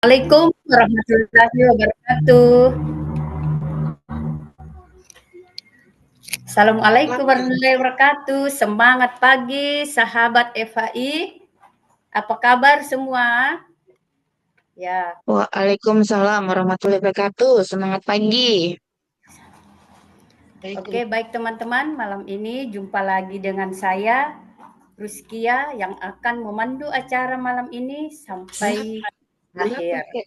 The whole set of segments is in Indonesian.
Assalamualaikum warahmatullahi wabarakatuh. Assalamualaikum warahmatullahi wabarakatuh. Semangat pagi, sahabat FHI. Apa kabar semua? Ya, Waalaikumsalam warahmatullahi wabarakatuh. Semangat pagi. oke, baik teman-teman. Malam ini jumpa lagi dengan saya, Ruskia, yang akan memandu acara malam ini sampai akhir.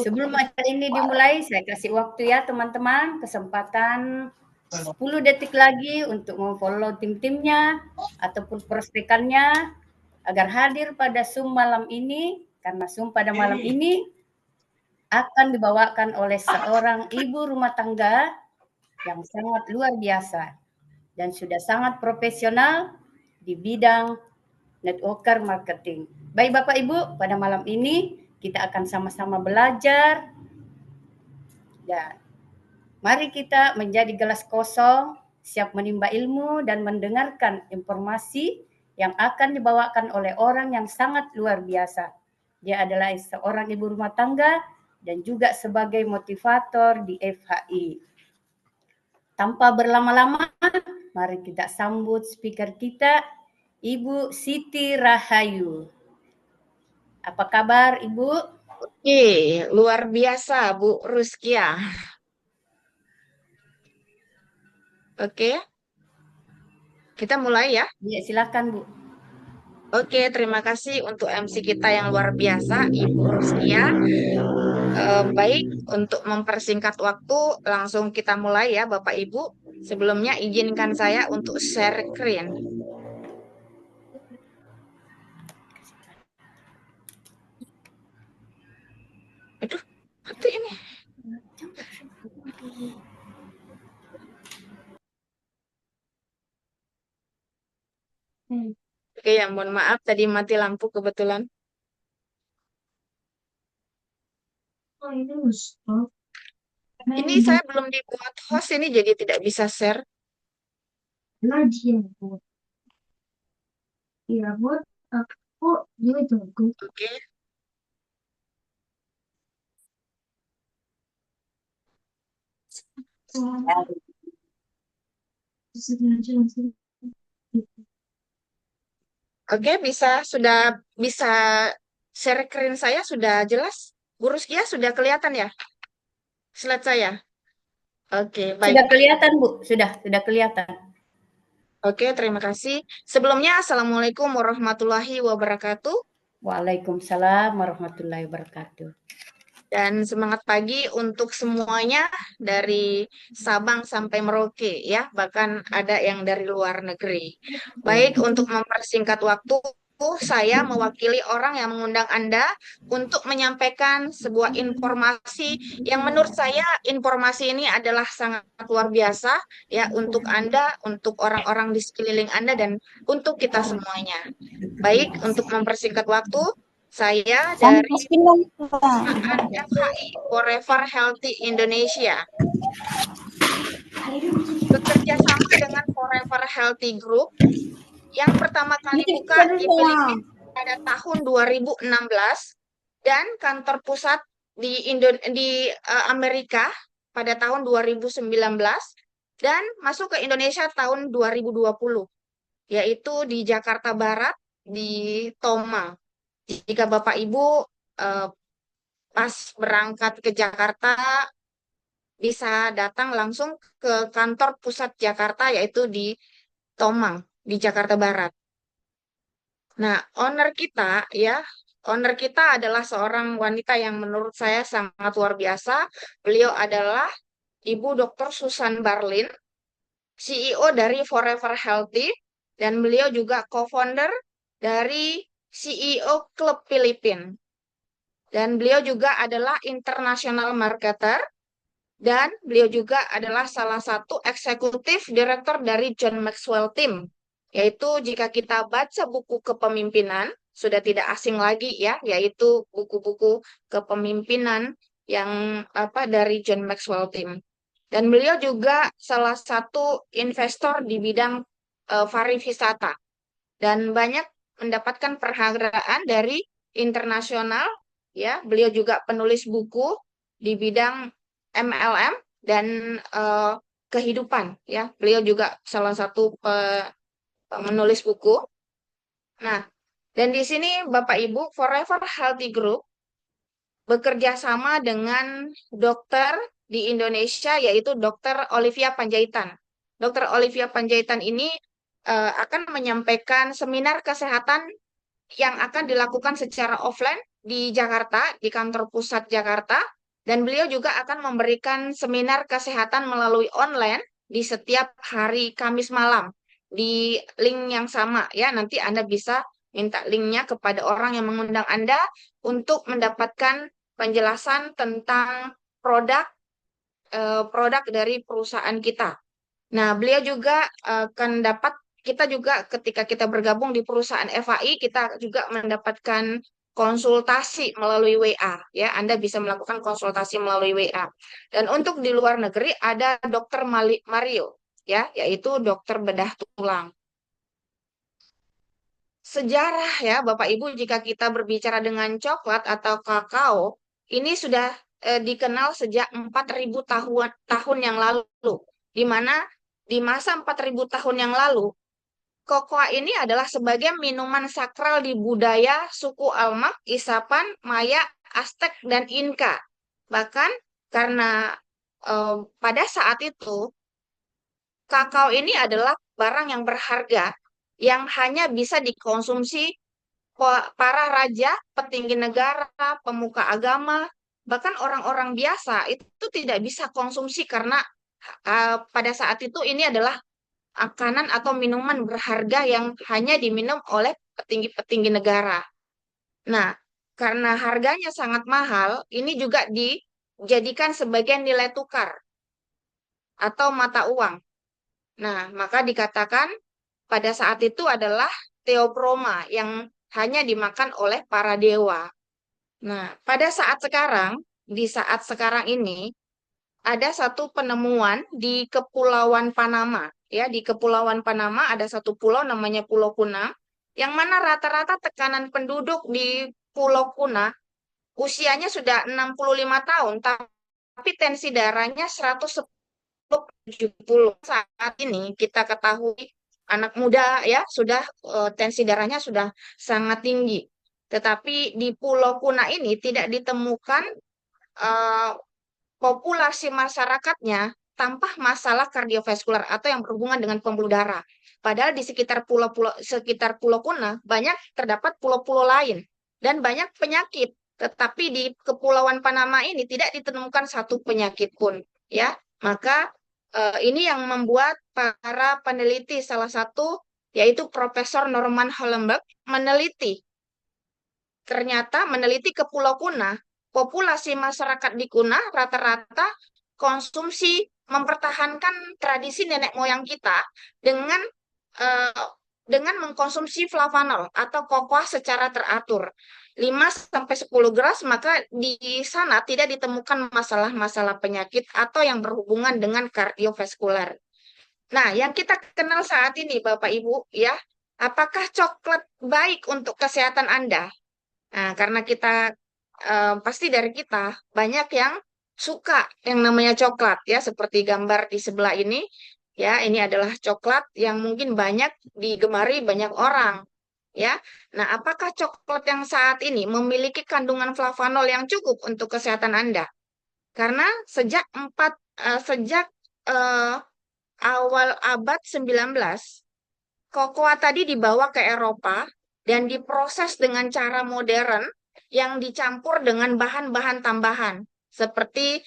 Sebelum acara ini dimulai, saya kasih waktu ya teman-teman, kesempatan 10 detik lagi untuk memfollow tim-timnya ataupun prospekannya agar hadir pada Zoom malam ini, karena Zoom pada malam ini akan dibawakan oleh seorang ibu rumah tangga yang sangat luar biasa dan sudah sangat profesional di bidang networker marketing. Baik Bapak Ibu, pada malam ini kita akan sama-sama belajar dan mari kita menjadi gelas kosong, siap menimba ilmu dan mendengarkan informasi yang akan dibawakan oleh orang yang sangat luar biasa. Dia adalah seorang ibu rumah tangga dan juga sebagai motivator di FHI. Tanpa berlama-lama, mari kita sambut speaker kita, Ibu Siti Rahayu. Apa kabar, Ibu? Oke, luar biasa Bu Ruskia. Oke, kita mulai ya. Ya, silakan, Bu. Oke, terima kasih untuk MC kita yang luar biasa, Ibu Ruskia. Baik, untuk mempersingkat waktu, langsung kita mulai ya Bapak Ibu. Sebelumnya izinkan saya untuk share screen. Aduh, mati ini. Oke ya, mohon maaf tadi mati lampu kebetulan. Ini saya belum dibuat host ini jadi tidak bisa share. Oke, oke, sudah bisa share screen saya sudah jelas. Bu Ruskia sudah kelihatan ya slide saya. Oke, baik. Sudah kelihatan, Bu? Sudah kelihatan. Oke, terima kasih. Sebelumnya, Assalamualaikum warahmatullahi wabarakatuh. Waalaikumsalam warahmatullahi wabarakatuh. Dan semangat pagi untuk semuanya dari Sabang sampai Merauke ya, bahkan ada yang dari luar negeri. Baik, untuk mempersingkat waktu, saya mewakili orang yang mengundang Anda untuk menyampaikan sebuah informasi yang menurut saya informasi ini adalah sangat luar biasa ya untuk Anda, untuk orang-orang di sekeliling Anda dan untuk kita semuanya. Baik, untuk mempersingkat waktu, saya dari perusahaan FHI Forever Healthy Indonesia bekerja sama dengan Forever Healthy Group yang pertama kali buka di Filipina pada tahun 2016 dan kantor pusat di Amerika pada tahun 2019 dan masuk ke Indonesia tahun 2020 yaitu di Jakarta Barat di Tomang. Jika Bapak Ibu eh, pas berangkat ke Jakarta bisa datang langsung ke kantor pusat Jakarta yaitu di Tomang di Jakarta Barat. Nah, owner kita adalah seorang wanita yang menurut saya sangat luar biasa. Beliau adalah Ibu Dr. Susan Barlin, CEO dari Forever Healthy, dan beliau juga co-founder dari CEO Klub Filipin. Dan beliau juga adalah international marketer, dan beliau juga adalah salah satu eksekutif direktur dari John Maxwell Team. Yaitu jika kita baca buku kepemimpinan, sudah tidak asing lagi ya, yaitu buku-buku kepemimpinan yang dari John Maxwell Team. Dan beliau juga salah satu investor di bidang pariwisata dan banyak mendapatkan penghargaan dari internasional ya. Beliau juga penulis buku di bidang MLM dan kehidupan, ya. Beliau juga salah satu menulis buku. Nah, dan di sini Bapak Ibu, Forever Healthy Group bekerja sama dengan dokter di Indonesia, yaitu Dokter Olivia Panjaitan. Dokter Olivia Panjaitan ini akan menyampaikan seminar kesehatan yang akan dilakukan secara offline di Jakarta, di kantor pusat Jakarta, dan beliau juga akan memberikan seminar kesehatan melalui online di setiap hari Kamis malam di link yang sama, ya. Nanti Anda bisa minta linknya kepada orang yang mengundang Anda untuk mendapatkan penjelasan tentang produk produk dari perusahaan kita. Nah, beliau juga akan dapat, kita juga ketika kita bergabung di perusahaan FAI, kita juga mendapatkan konsultasi melalui WA, ya. Anda bisa melakukan konsultasi melalui WA. Dan untuk di luar negeri ada Dokter Mario, ya, yaitu dokter bedah tulang. Sejarah, ya Bapak Ibu, jika kita berbicara dengan coklat atau kakao, ini sudah dikenal sejak 4.000 tahun yang lalu, di mana di masa 4.000 tahun yang lalu, kokoa ini adalah sebagai minuman sakral di budaya suku Almak, Isapan, Maya, Aztec, dan Inka. Bahkan karena pada saat itu kakao ini adalah barang yang berharga yang hanya bisa dikonsumsi para raja, petinggi negara, pemuka agama, bahkan orang-orang biasa itu tidak bisa konsumsi karena pada saat itu ini adalah makanan atau minuman berharga yang hanya diminum oleh petinggi-petinggi negara. Nah, karena harganya sangat mahal, ini juga dijadikan sebagai nilai tukar atau mata uang. Nah, maka dikatakan pada saat itu adalah Theobroma yang hanya dimakan oleh para dewa. Nah, pada saat sekarang, di saat sekarang ini, ada satu penemuan di Kepulauan Panama. Ya, di Kepulauan Panama ada satu pulau namanya Pulau Kuna, yang mana rata-rata tekanan penduduk di Pulau Kuna usianya sudah 65 tahun, tapi tensi darahnya 170. Saat ini kita ketahui anak muda, ya, sudah tensi darahnya sudah sangat tinggi. Tetapi di Pulau Kuna ini tidak ditemukan eh, populasi masyarakatnya tanpa masalah kardiovaskular atau yang berhubungan dengan pembuluh darah. Padahal di sekitar Pulau Kuna banyak terdapat pulau-pulau lain dan banyak penyakit. Tetapi di Kepulauan Panama ini tidak ditemukan satu penyakit pun, ya. Maka ini yang membuat para peneliti, salah satu yaitu Profesor Norman Hollenberg, meneliti ke Pulau Kuna, populasi masyarakat di Kuna rata-rata konsumsi mempertahankan tradisi nenek moyang kita dengan eh, dengan mengkonsumsi flavanol atau kokoa secara teratur 5 sampai 10 gelas, maka di sana tidak ditemukan masalah-masalah penyakit atau yang berhubungan dengan kardiovaskular. Nah, yang kita kenal saat ini Bapak Ibu, ya, apakah coklat baik untuk kesehatan Anda? Nah, karena kita pasti dari kita banyak yang suka yang namanya coklat, ya, seperti gambar di sebelah ini, ya. Ini adalah coklat yang mungkin banyak digemari banyak orang, ya. Nah, apakah coklat yang saat ini memiliki kandungan flavanol yang cukup untuk kesehatan Anda? Karena sejak eh, awal abad 19, kokoa tadi dibawa ke Eropa dan diproses dengan cara modern yang dicampur dengan bahan-bahan tambahan seperti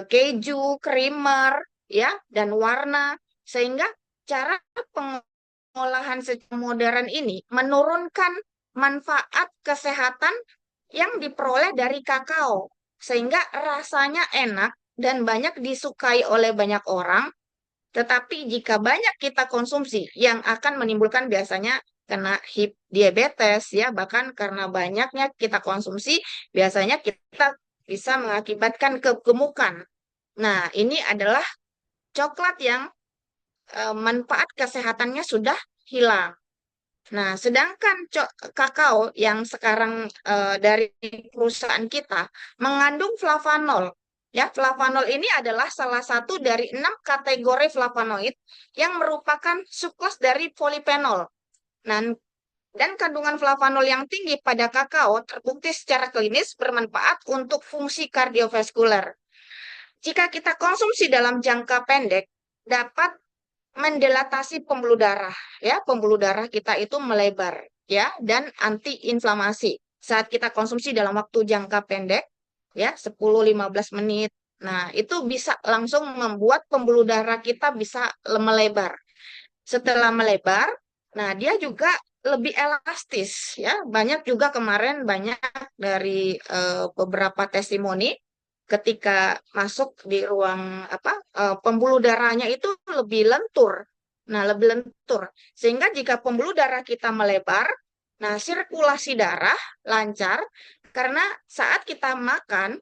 keju, creamer, ya, dan warna, sehingga cara pengolahan secara modern ini menurunkan manfaat kesehatan yang diperoleh dari kakao sehingga rasanya enak dan banyak disukai oleh banyak orang. Tetapi jika banyak kita konsumsi, yang akan menimbulkan biasanya kena diabetes, ya, bahkan karena banyaknya kita konsumsi, biasanya kita bisa mengakibatkan kegemukan. Nah, ini adalah coklat yang manfaat kesehatannya sudah hilang. Nah, sedangkan kakao yang sekarang dari perusahaan kita mengandung flavanol. Ya, flavanol ini adalah salah satu dari 6 kategori flavonoid yang merupakan subkelas dari polifenol. Nah, dan kandungan flavanol yang tinggi pada kakao terbukti secara klinis bermanfaat untuk fungsi kardiovaskuler. Jika kita konsumsi dalam jangka pendek, dapat mendilatasi pembuluh darah, ya, pembuluh darah kita itu melebar, ya, dan anti-inflamasi. Saat kita konsumsi dalam waktu jangka pendek, ya, 10-15 menit. Nah, itu bisa langsung membuat pembuluh darah kita bisa melebar. Setelah melebar, nah dia juga lebih elastis, ya. Banyak juga kemarin banyak dari beberapa testimoni ketika masuk di ruang apa pembuluh darahnya itu lebih lentur. Nah, lebih lentur. Sehingga jika pembuluh darah kita melebar, nah sirkulasi darah lancar karena saat kita makan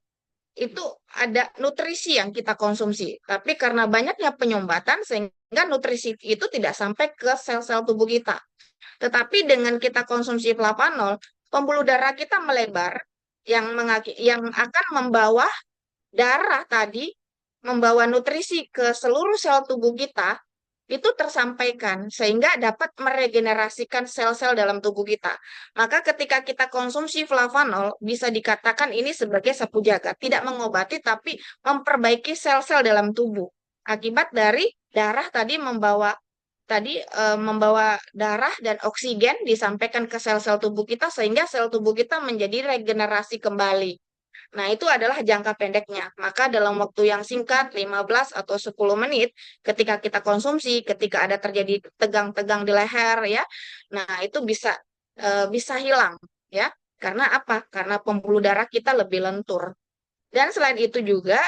itu ada nutrisi yang kita konsumsi. Tapi karena banyaknya penyumbatan sehingga nutrisi itu tidak sampai ke sel-sel tubuh kita. Tetapi dengan kita konsumsi flavanol, pembuluh darah kita melebar yang akan membawa darah tadi membawa nutrisi ke seluruh sel tubuh kita itu tersampaikan sehingga dapat meregenerasikan sel-sel dalam tubuh kita. Maka ketika kita konsumsi flavanol bisa dikatakan ini sebagai sapu jagat, tidak mengobati tapi memperbaiki sel-sel dalam tubuh. Akibat dari darah tadi membawa darah dan oksigen disampaikan ke sel-sel tubuh kita sehingga sel tubuh kita menjadi regenerasi kembali. Nah, itu adalah jangka pendeknya. Maka dalam waktu yang singkat, 15 atau 10 menit, ketika kita konsumsi, ketika ada terjadi tegang-tegang di leher, ya, nah itu bisa hilang, ya. Karena apa? Karena pembuluh darah kita lebih lentur. Dan selain itu juga,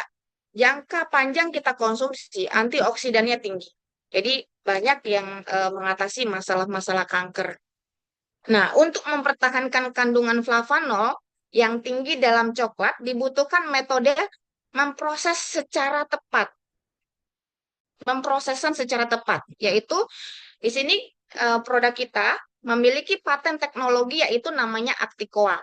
jangka panjang kita konsumsi, antioksidannya tinggi. Jadi banyak yang mengatasi masalah-masalah kanker. Nah, untuk mempertahankan kandungan flavanol yang tinggi dalam coklat dibutuhkan metode memproses secara tepat, memprosesan secara tepat, yaitu di sini produk kita memiliki paten teknologi yaitu namanya Acticoa.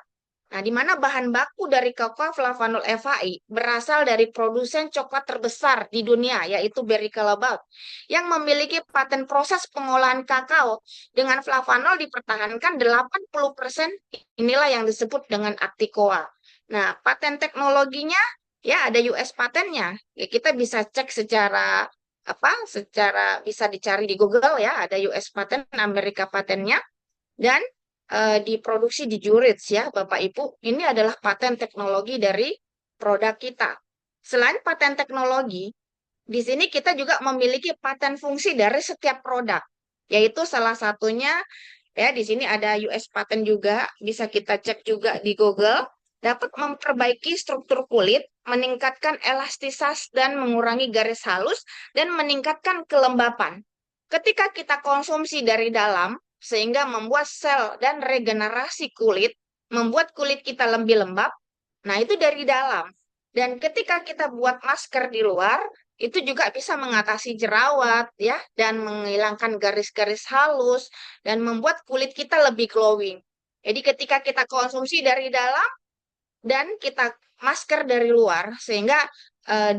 Nah, di mana bahan baku dari kakao flavanol FHI berasal dari produsen coklat terbesar di dunia, yaitu Barry Callebaut, yang memiliki paten proses pengolahan kakao dengan flavanol dipertahankan 80%, inilah yang disebut dengan Acticoa. Nah, paten teknologinya, ya ada US patennya. Ya, kita bisa cek secara bisa dicari di Google ya, ada US paten, Amerika patennya. Dan diproduksi di Zurich ya, Bapak Ibu. Ini adalah paten teknologi dari produk kita. Selain paten teknologi, di sini kita juga memiliki paten fungsi dari setiap produk, yaitu salah satunya ya di sini ada US paten juga, bisa kita cek juga di Google, dapat memperbaiki struktur kulit, meningkatkan elastisas dan mengurangi garis halus dan meningkatkan kelembapan. Ketika kita konsumsi dari dalam, sehingga membuat sel dan regenerasi kulit, membuat kulit kita lebih lembab. Nah, itu dari dalam. Dan ketika kita buat masker di luar, itu juga bisa mengatasi jerawat ya dan menghilangkan garis-garis halus dan membuat kulit kita lebih glowing. Jadi ketika kita konsumsi dari dalam dan kita masker dari luar sehingga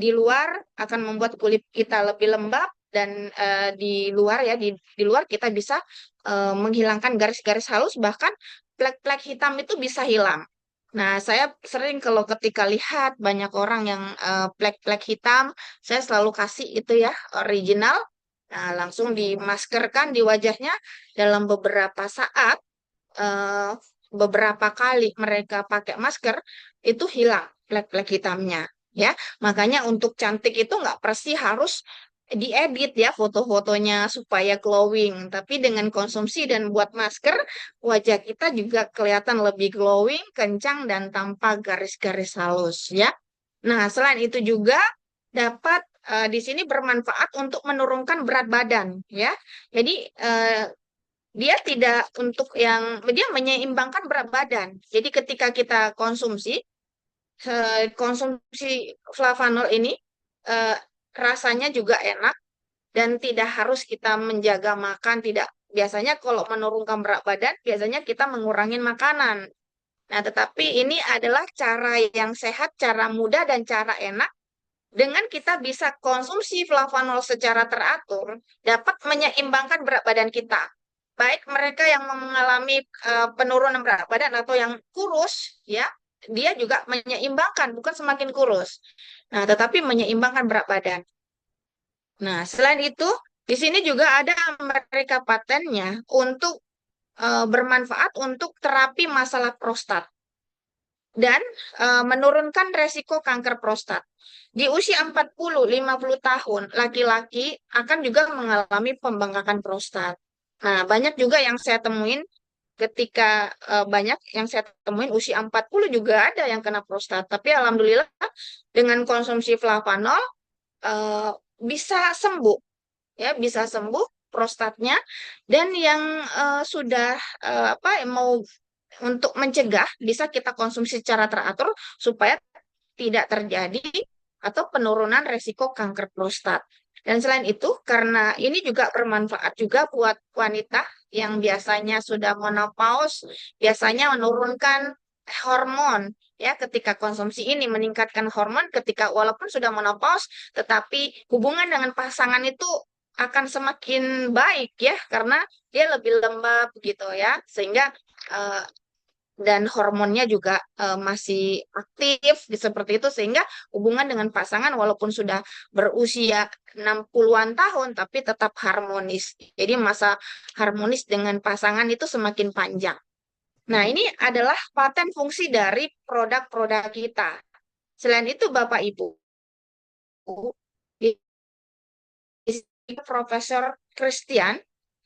di luar akan membuat kulit kita lebih lembab dan di luar ya di luar kita bisa menghilangkan garis-garis halus bahkan plek-plek hitam itu bisa hilang. Nah, saya sering kalau ketika lihat banyak orang yang plek-plek hitam, saya selalu kasih itu ya original. Nah, langsung dimaskerkan di wajahnya dalam beberapa saat, eh, beberapa kali mereka pakai masker itu hilang plek-plek hitamnya. Ya, makanya untuk cantik itu nggak pasti harus diedit ya foto-fotonya supaya glowing. Tapi dengan konsumsi dan buat masker, wajah kita juga kelihatan lebih glowing, kencang, dan tanpa garis-garis halus ya. Nah, selain itu juga dapat di sini bermanfaat untuk menurunkan berat badan ya. Jadi dia tidak untuk yang dia menyeimbangkan berat badan. Jadi ketika kita konsumsi flavanol ini eh, rasanya juga enak dan tidak harus kita menjaga makan, tidak biasanya kalau menurunkan berat badan, biasanya kita mengurangi makanan. Nah, tetapi ini adalah cara yang sehat, cara mudah, dan cara enak. Dengan kita bisa konsumsi flavanol secara teratur, dapat menyeimbangkan berat badan kita. Baik mereka yang mengalami penurunan berat badan atau yang kurus, ya, dia juga menyeimbangkan, bukan semakin kurus. Nah, tetapi menyeimbangkan berat badan. Nah, selain itu, di sini juga ada mereka patennya untuk bermanfaat untuk terapi masalah prostat dan menurunkan resiko kanker prostat. Di usia 40-50 tahun, laki-laki akan juga mengalami pembengkakan prostat. Nah, banyak juga yang saya temuin ketika banyak yang saya temuin usia 40 juga ada yang kena prostat. Tapi alhamdulillah dengan konsumsi flavanol eh, bisa sembuh, ya bisa sembuh prostatnya. Dan yang sudah apa mau untuk mencegah bisa kita konsumsi secara teratur supaya tidak terjadi atau penurunan resiko kanker prostat. Dan selain itu, karena ini juga bermanfaat juga buat wanita yang biasanya sudah menopause, biasanya menurunkan hormon, ya ketika konsumsi ini meningkatkan hormon ketika walaupun sudah menopause, tetapi hubungan dengan pasangan itu akan semakin baik ya karena dia lebih lembab gitu ya, sehingga eh, dan hormonnya juga masih aktif seperti itu sehingga hubungan dengan pasangan walaupun sudah berusia 60-an tahun tapi tetap harmonis. Jadi masa harmonis dengan pasangan itu semakin panjang. Nah, ini adalah paten fungsi dari produk-produk kita. Selain itu Bapak Ibu, di Profesor Christian,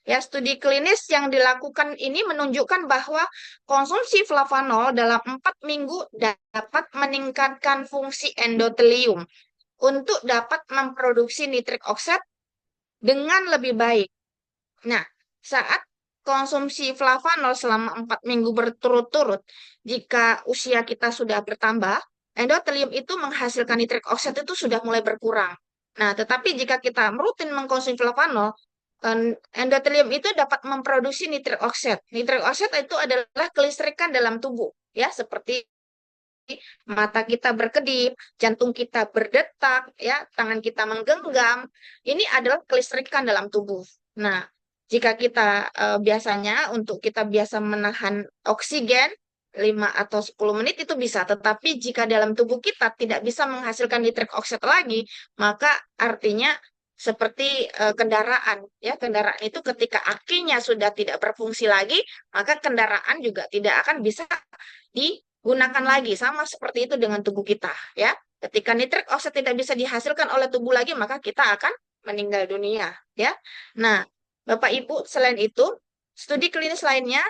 ya, studi klinis yang dilakukan ini menunjukkan bahwa konsumsi flavanol dalam 4 minggu dapat meningkatkan fungsi endotelium untuk dapat memproduksi nitrik oksid dengan lebih baik. Nah, saat konsumsi flavanol selama 4 minggu berturut-turut, jika usia kita sudah bertambah, endotelium itu menghasilkan nitrik oksid itu sudah mulai berkurang. Nah, tetapi jika kita rutin mengkonsumsi flavanol, endotelium itu dapat memproduksi nitrik oksid. Nitrik oksid itu adalah kelistrikan dalam tubuh, ya, seperti mata kita berkedip, jantung kita berdetak, ya, tangan kita menggenggam. Ini adalah kelistrikan dalam tubuh. Nah, jika kita biasanya untuk kita biasa menahan oksigen 5 atau 10 menit itu bisa, tetapi jika dalam tubuh kita tidak bisa menghasilkan nitrik oksid lagi, maka artinya seperti kendaraan, ya, kendaraan itu ketika akinya sudah tidak berfungsi lagi, maka kendaraan juga tidak akan bisa digunakan lagi. Sama seperti itu dengan tubuh kita, ya. Ketika nitrik oksid tidak bisa dihasilkan oleh tubuh lagi, maka kita akan meninggal dunia, ya. Nah, Bapak Ibu, selain itu, studi klinis lainnya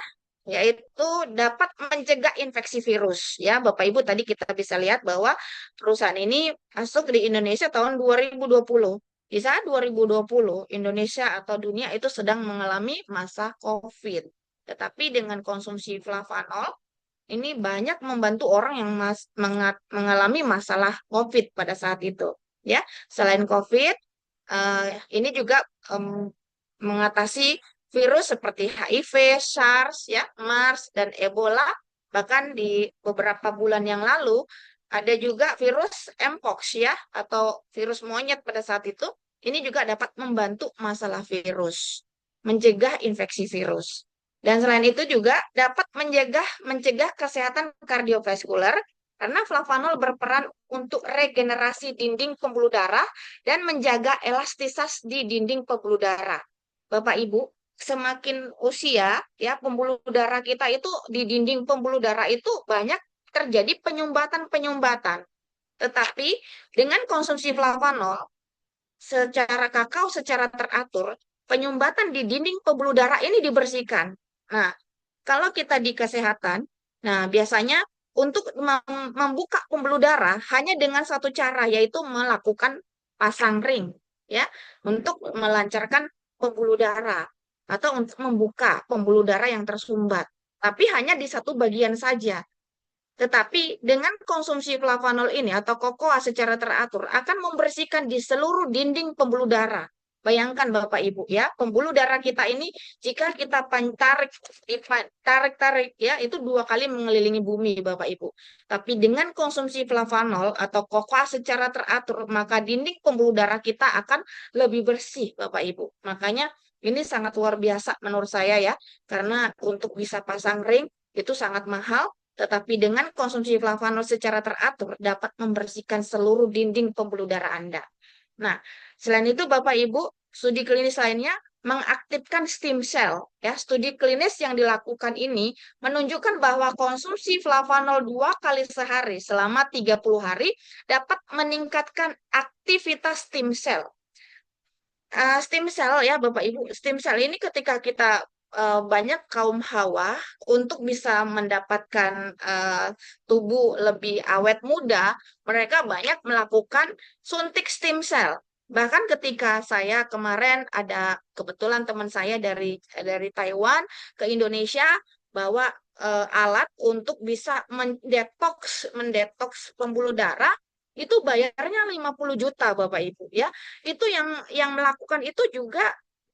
yaitu dapat mencegah infeksi virus, ya. Bapak Ibu, tadi kita bisa lihat bahwa perusahaan ini masuk di Indonesia tahun 2020. Di saat 2020, Indonesia atau dunia itu sedang mengalami masa COVID. Tetapi dengan konsumsi flavanol, ini banyak membantu orang yang mengalami masalah COVID pada saat itu. Ya, selain COVID, ini juga mengatasi virus seperti HIV, SARS, ya, MERS, dan Ebola. Bahkan di beberapa bulan yang lalu ada juga virus Mpox, ya, atau virus monyet pada saat itu. Ini juga dapat membantu masalah virus, mencegah infeksi virus. Dan selain itu juga dapat mencegah kesehatan kardiovaskular karena flavanol berperan untuk regenerasi dinding pembuluh darah dan menjaga elastisitas di dinding pembuluh darah. Bapak Ibu, semakin usia ya pembuluh darah kita itu di dinding pembuluh darah itu banyak terjadi penyumbatan-penyumbatan. Tetapi dengan konsumsi flavanol secara kakao secara teratur, penyumbatan di dinding pembuluh darah ini dibersihkan. Nah, kalau kita di kesehatan, nah biasanya untuk membuka pembuluh darah hanya dengan satu cara, yaitu melakukan pasang ring, ya, untuk melancarkan pembuluh darah atau untuk membuka pembuluh darah yang tersumbat. Tapi hanya di satu bagian saja. Tetapi dengan konsumsi flavanol ini atau kokoa secara teratur akan membersihkan di seluruh dinding pembuluh darah. Bayangkan Bapak Ibu ya, pembuluh darah kita ini jika kita tarik ya, itu 2 kali mengelilingi bumi Bapak Ibu. Tapi dengan konsumsi flavanol atau kokoa secara teratur, maka dinding pembuluh darah kita akan lebih bersih Bapak Ibu. Makanya ini sangat luar biasa menurut saya ya, karena untuk bisa pasang ring itu sangat mahal, tetapi dengan konsumsi flavanol secara teratur dapat membersihkan seluruh dinding pembuluh darah Anda. Nah, selain itu Bapak Ibu, studi klinis lainnya mengaktifkan stem cell. Ya, studi klinis yang dilakukan ini menunjukkan bahwa konsumsi flavanol 2 kali sehari selama 30 hari dapat meningkatkan aktivitas stem cell. Stem cell ya Bapak Ibu, stem cell ini ketika kita banyak kaum hawa untuk bisa mendapatkan tubuh lebih awet muda, mereka banyak melakukan suntik stem cell. Bahkan ketika saya kemarin ada kebetulan teman saya dari Taiwan ke Indonesia bawa alat untuk bisa mendetoks pembuluh darah, itu bayarnya 50 juta Bapak Ibu ya. Itu yang melakukan itu juga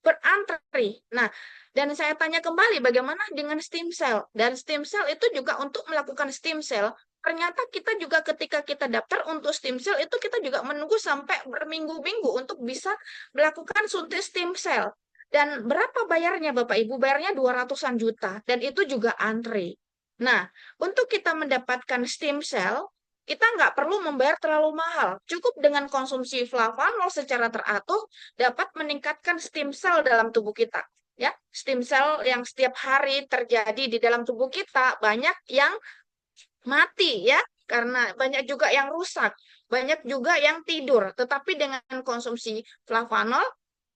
berantri. Nah, dan saya tanya kembali bagaimana dengan stem cell? Dan stem cell itu juga untuk melakukan stem cell, ternyata kita juga ketika kita daftar untuk stem cell itu kita juga menunggu sampai berminggu-minggu untuk bisa melakukan suntik stem cell. Dan berapa bayarnya Bapak Ibu? Bayarnya 200-an juta dan itu juga antri. Nah, untuk kita mendapatkan stem cell kita nggak perlu membayar terlalu mahal. Cukup dengan konsumsi flavanol secara teratur dapat meningkatkan stem cell dalam tubuh kita. Ya, stem cell yang setiap hari terjadi di dalam tubuh kita banyak yang mati ya, karena banyak juga yang rusak, banyak juga yang tidur. Tetapi dengan konsumsi flavanol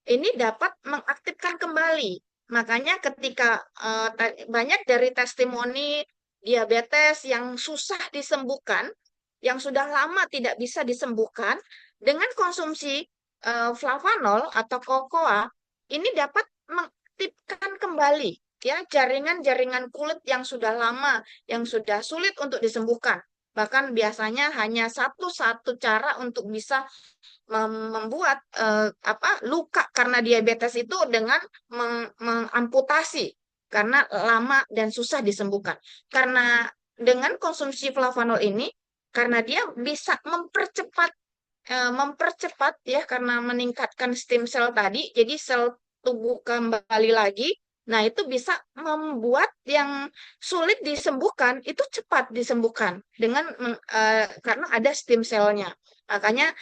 ini dapat mengaktifkan kembali. Makanya ketika banyak dari testimoni diabetes yang susah disembuhkan, yang sudah lama tidak bisa disembuhkan, dengan konsumsi flavanol atau kokoa, ini dapat mengaktifkan kembali ya jaringan-jaringan kulit yang sudah lama, yang sudah sulit untuk disembuhkan. Bahkan biasanya hanya satu-satu cara untuk bisa membuat luka karena diabetes itu dengan mengamputasi karena lama dan susah disembuhkan. Karena dengan konsumsi flavanol ini, karena dia bisa mempercepat ya karena meningkatkan stem cell tadi, jadi sel tubuh kembali lagi. Nah, itu bisa membuat yang sulit disembuhkan itu cepat disembuhkan dengan karena ada stem cell-nya. Makanya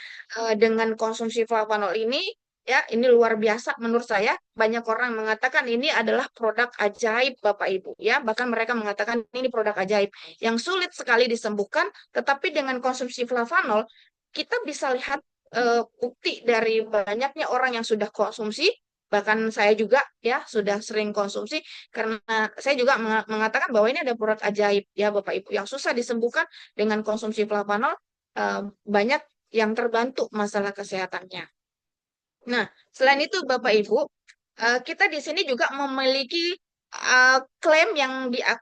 dengan konsumsi flavanol ini ya ini luar biasa menurut saya. Banyak orang mengatakan ini adalah produk ajaib Bapak Ibu ya. Bahkan mereka mengatakan ini produk ajaib yang sulit sekali disembuhkan, tetapi dengan konsumsi flavanol kita bisa lihat bukti dari banyaknya orang yang sudah konsumsi, bahkan saya juga ya sudah sering konsumsi karena saya juga mengatakan bahwa ini ada produk ajaib ya Bapak Ibu yang susah disembuhkan dengan konsumsi flavanol banyak yang terbantu masalah kesehatannya. Nah, selain itu Bapak Ibu, kita di sini juga memiliki klaim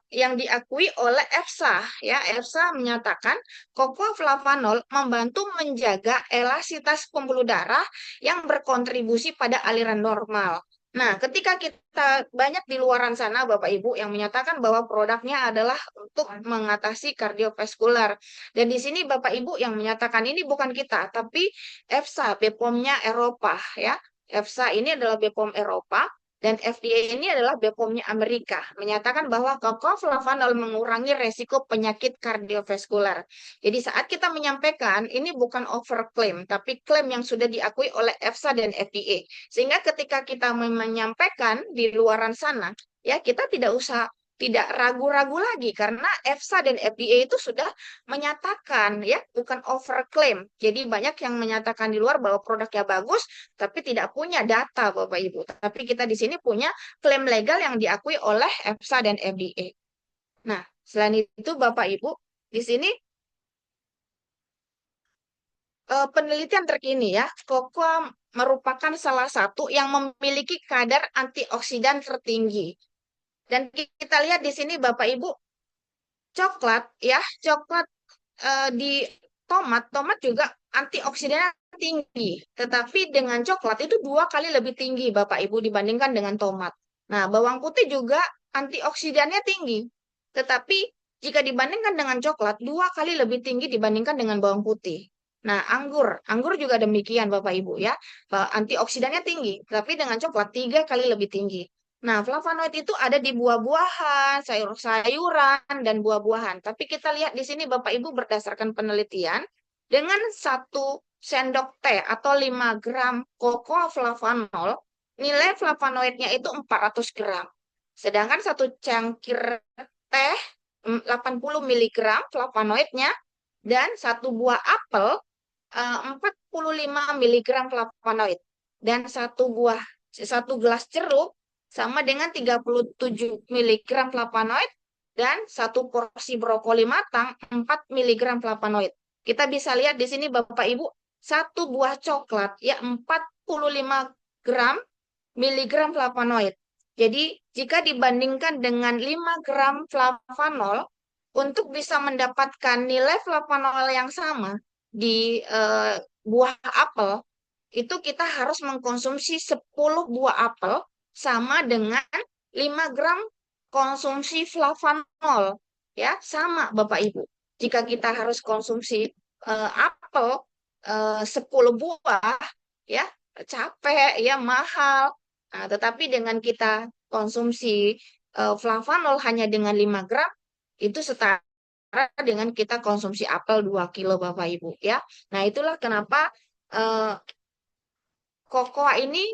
yang diakui oleh EFSA ya. EFSA menyatakan Cocoa Flavanol membantu menjaga elastisitas pembuluh darah yang berkontribusi pada aliran normal. Nah, ketika kita banyak di luaran sana Bapak Ibu yang menyatakan bahwa produknya adalah untuk mengatasi kardiovaskular. Dan di sini Bapak Ibu yang menyatakan ini bukan kita, tapi EFSA, BPOM-nya Eropa ya. EFSA ini adalah BPOM Eropa dan FDA ini adalah BPOM-nya Amerika, menyatakan bahwa cocoa flavanol mengurangi resiko penyakit kardiovaskular. Jadi saat kita menyampaikan, ini bukan overclaim, tapi klaim yang sudah diakui oleh EFSA dan FDA. Sehingga ketika kita menyampaikan di luaran sana, ya kita tidak ragu-ragu lagi karena EFSA dan FDA itu sudah menyatakan ya bukan overclaim. Jadi banyak yang menyatakan di luar bahwa produknya bagus tapi tidak punya data Bapak Ibu. Tapi kita di sini punya klaim legal yang diakui oleh EFSA dan FDA. Nah, selain itu Bapak Ibu, di sini penelitian terkini ya, cocoa merupakan salah satu yang memiliki kadar antioksidan tertinggi. Dan kita lihat di sini Bapak Ibu, coklat ya, coklat di tomat juga antioksidannya tinggi. Tetapi dengan coklat itu 2 kali lebih tinggi Bapak Ibu dibandingkan dengan tomat. Nah, bawang putih juga antioksidannya tinggi. Tetapi jika dibandingkan dengan coklat, 2 kali lebih tinggi dibandingkan dengan bawang putih. Nah, anggur juga demikian Bapak Ibu ya. Antioksidannya tinggi, tapi dengan coklat 3 kali lebih tinggi. Nah, flavonoid itu ada di buah-buahan, sayur-sayuran, dan buah-buahan. Tapi kita lihat di sini Bapak Ibu berdasarkan penelitian, dengan 1 sendok teh atau 5 gram cocoa flavanol, nilai flavonoidnya itu 400 gram. Sedangkan 1 cangkir teh 80 miligram flavonoidnya, dan 1 buah apel 45 miligram flavonoid. Dan 1 gelas jeruk sama dengan 37 miligram flavonoid, dan 1 porsi brokoli matang 4 miligram flavonoid. Kita bisa lihat di sini Bapak Ibu, 1 buah coklat ya 45 gram miligram flavonoid. Jadi jika dibandingkan dengan 5 gram flavanol, untuk bisa mendapatkan nilai flavanol yang sama di buah apel, itu kita harus mengkonsumsi 10 buah apel sama dengan 5 gram konsumsi flavanol. Ya, sama Bapak Ibu. Jika kita harus konsumsi apel 10 buah, ya capek, ya mahal. Nah, tetapi dengan kita konsumsi flavanol hanya dengan 5 gram, itu setara dengan kita konsumsi apel 2 kilo Bapak Ibu ya. Nah, itulah kenapa kokoa ini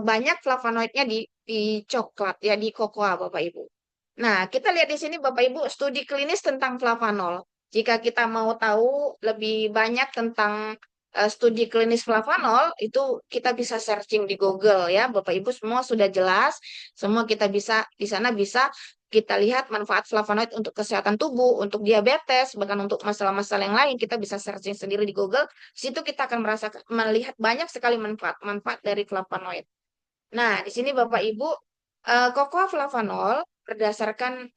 banyak flavonoidnya di coklat ya, di kokoa Bapak Ibu. Nah, kita lihat di sini Bapak Ibu studi klinis tentang flavanol. Jika kita mau tahu lebih banyak tentang studi klinis flavanol, itu kita bisa searching di Google ya. Bapak Ibu semua sudah jelas, semua kita bisa di sana bisa kita lihat manfaat flavonoid untuk kesehatan tubuh, untuk diabetes, bahkan untuk masalah-masalah yang lain, kita bisa searching sendiri di Google. Di situ kita akan melihat banyak sekali manfaat dari flavonoid. Nah, di sini Bapak Ibu, kokoa flavanol berdasarkan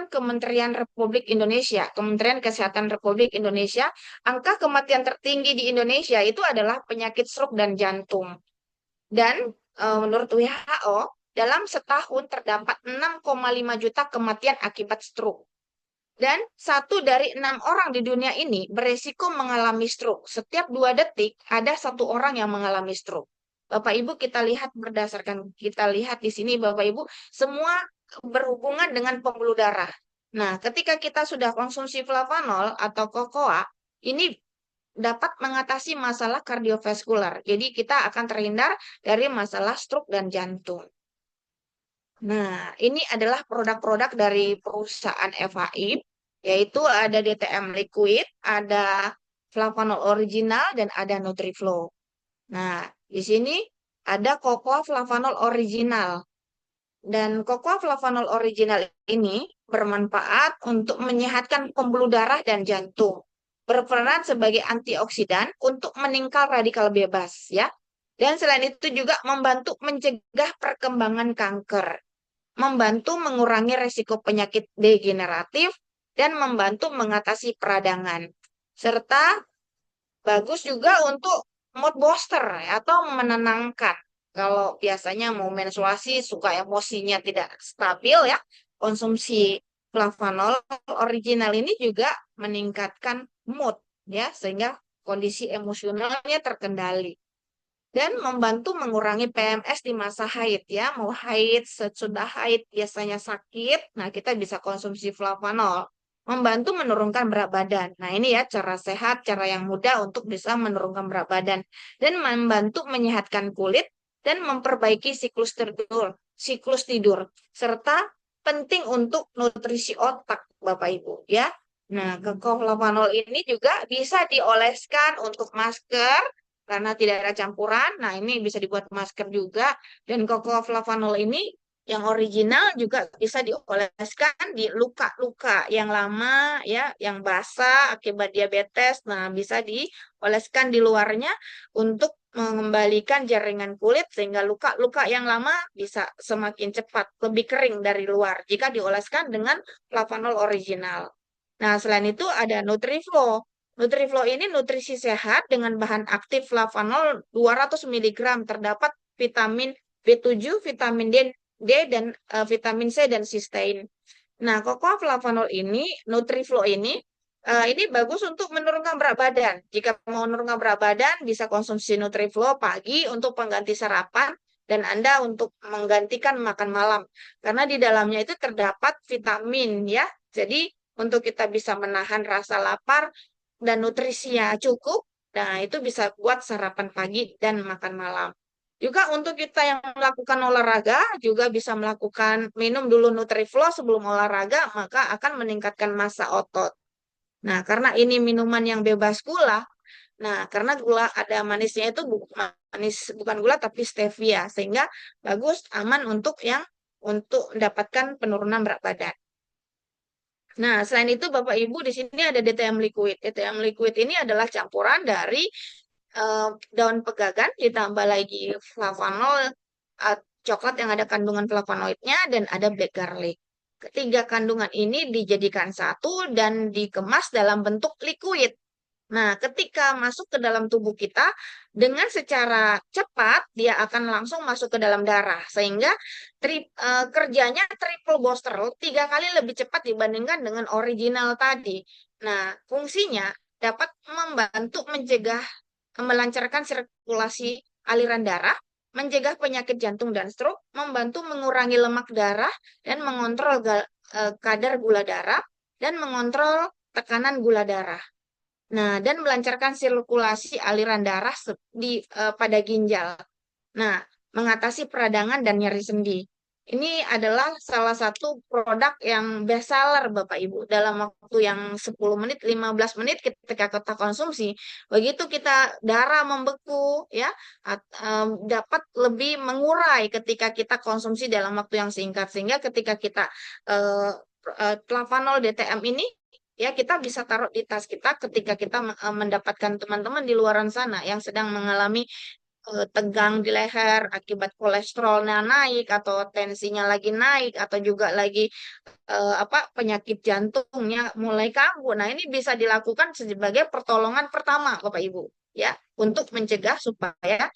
Kementerian Republik Indonesia, Kementerian Kesehatan Republik Indonesia, angka kematian tertinggi di Indonesia itu adalah penyakit stroke dan jantung. Dan menurut WHO, dalam setahun terdapat 6,5 juta kematian akibat stroke. Dan 1 dari 6 orang di dunia ini beresiko mengalami stroke. Setiap 2 detik ada 1 orang yang mengalami stroke. Bapak Ibu kita lihat di sini Bapak Ibu semua berhubungan dengan pembuluh darah. Nah, ketika kita sudah konsumsi flavanol atau kokoa, ini dapat mengatasi masalah kardiovaskular. Jadi kita akan terhindar dari masalah stroke dan jantung. Nah, ini adalah produk-produk dari perusahaan FHI, yaitu ada DTM Liquid, ada Flavanol Original, dan ada Nutriflow. Nah, di sini ada Cocoa Flavanol Original. Dan Cocoa Flavanol Original ini bermanfaat untuk menyehatkan pembuluh darah dan jantung. Berperan sebagai antioksidan untuk meningkal radikal bebas, ya. Dan selain itu juga membantu mencegah perkembangan kanker, membantu mengurangi resiko penyakit degeneratif, dan membantu mengatasi peradangan. Serta bagus juga untuk mood booster atau menenangkan. Kalau biasanya mau menstruasi suka emosinya tidak stabil ya, konsumsi flavanol original ini juga meningkatkan mood ya, sehingga kondisi emosionalnya terkendali. Dan membantu mengurangi PMS di masa haid ya, mau haid, sesudah haid biasanya sakit, nah kita bisa konsumsi flavanol. Membantu menurunkan berat badan. Nah ini ya cara sehat, cara yang mudah untuk bisa menurunkan berat badan. Dan membantu menyehatkan kulit dan memperbaiki siklus tidur. Serta penting untuk nutrisi otak Bapak Ibu ya. Nah, flavanol ini juga bisa dioleskan untuk masker, karena tidak ada campuran. Nah, ini bisa dibuat masker juga. Dan cocoa flavanol ini yang original juga bisa dioleskan di luka-luka yang lama ya, yang basah akibat diabetes. Nah, bisa dioleskan di luarnya untuk mengembalikan jaringan kulit sehingga luka-luka yang lama bisa semakin cepat lebih kering dari luar jika dioleskan dengan flavanol original. Nah, selain itu ada NutriFlow. NutriFlow ini nutrisi sehat dengan bahan aktif flavanol 200 mg. Terdapat vitamin B7, vitamin D dan vitamin C dan sistein. Nah, Cocoa flavanol ini, NutriFlow ini bagus untuk menurunkan berat badan. Jika mau menurunkan berat badan, bisa konsumsi NutriFlow pagi untuk pengganti sarapan dan Anda untuk menggantikan makan malam. Karena di dalamnya itu terdapat vitamin ya. Jadi untuk kita bisa menahan rasa lapar dan nutrisinya cukup, nah itu bisa buat sarapan pagi dan makan malam. Juga untuk kita yang melakukan olahraga, juga bisa melakukan minum dulu NutriFlow sebelum olahraga, maka akan meningkatkan massa otot. Nah, karena ini minuman yang bebas gula, nah karena gula ada manisnya itu manis bukan gula tapi stevia, sehingga bagus, aman untuk mendapatkan penurunan berat badan. Nah, selain itu Bapak Ibu di sini ada DTM liquid. DTM liquid ini adalah campuran dari daun pegagan ditambah lagi flavanol, coklat yang ada kandungan flavonoidnya dan ada black garlic. Ketiga kandungan ini dijadikan satu dan dikemas dalam bentuk liquid. Nah, ketika masuk ke dalam tubuh kita, dengan secara cepat dia akan langsung masuk ke dalam darah, sehingga kerjanya triple booster, 3 kali lebih cepat dibandingkan dengan original tadi. Nah, fungsinya dapat membantu mencegah, melancarkan sirkulasi aliran darah, mencegah penyakit jantung dan stroke, membantu mengurangi lemak darah, dan mengontrol kadar gula darah, dan mengontrol tekanan gula darah. Nah, dan melancarkan sirkulasi aliran darah pada ginjal. Nah, mengatasi peradangan dan nyeri sendi. Ini adalah salah satu produk yang best seller Bapak Ibu. Dalam waktu yang 10 menit, 15 menit ketika kita konsumsi, begitu kita darah membeku ya, dapat lebih mengurai ketika kita konsumsi dalam waktu yang singkat. Sehingga ketika kita Flavanol DTM ini ya kita bisa taruh di tas kita ketika kita mendapatkan teman-teman di luaran sana yang sedang mengalami tegang di leher akibat kolesterolnya naik atau tensinya lagi naik atau juga lagi penyakit jantungnya mulai kambuh. Nah, ini bisa dilakukan sebagai pertolongan pertama Bapak Ibu ya untuk mencegah supaya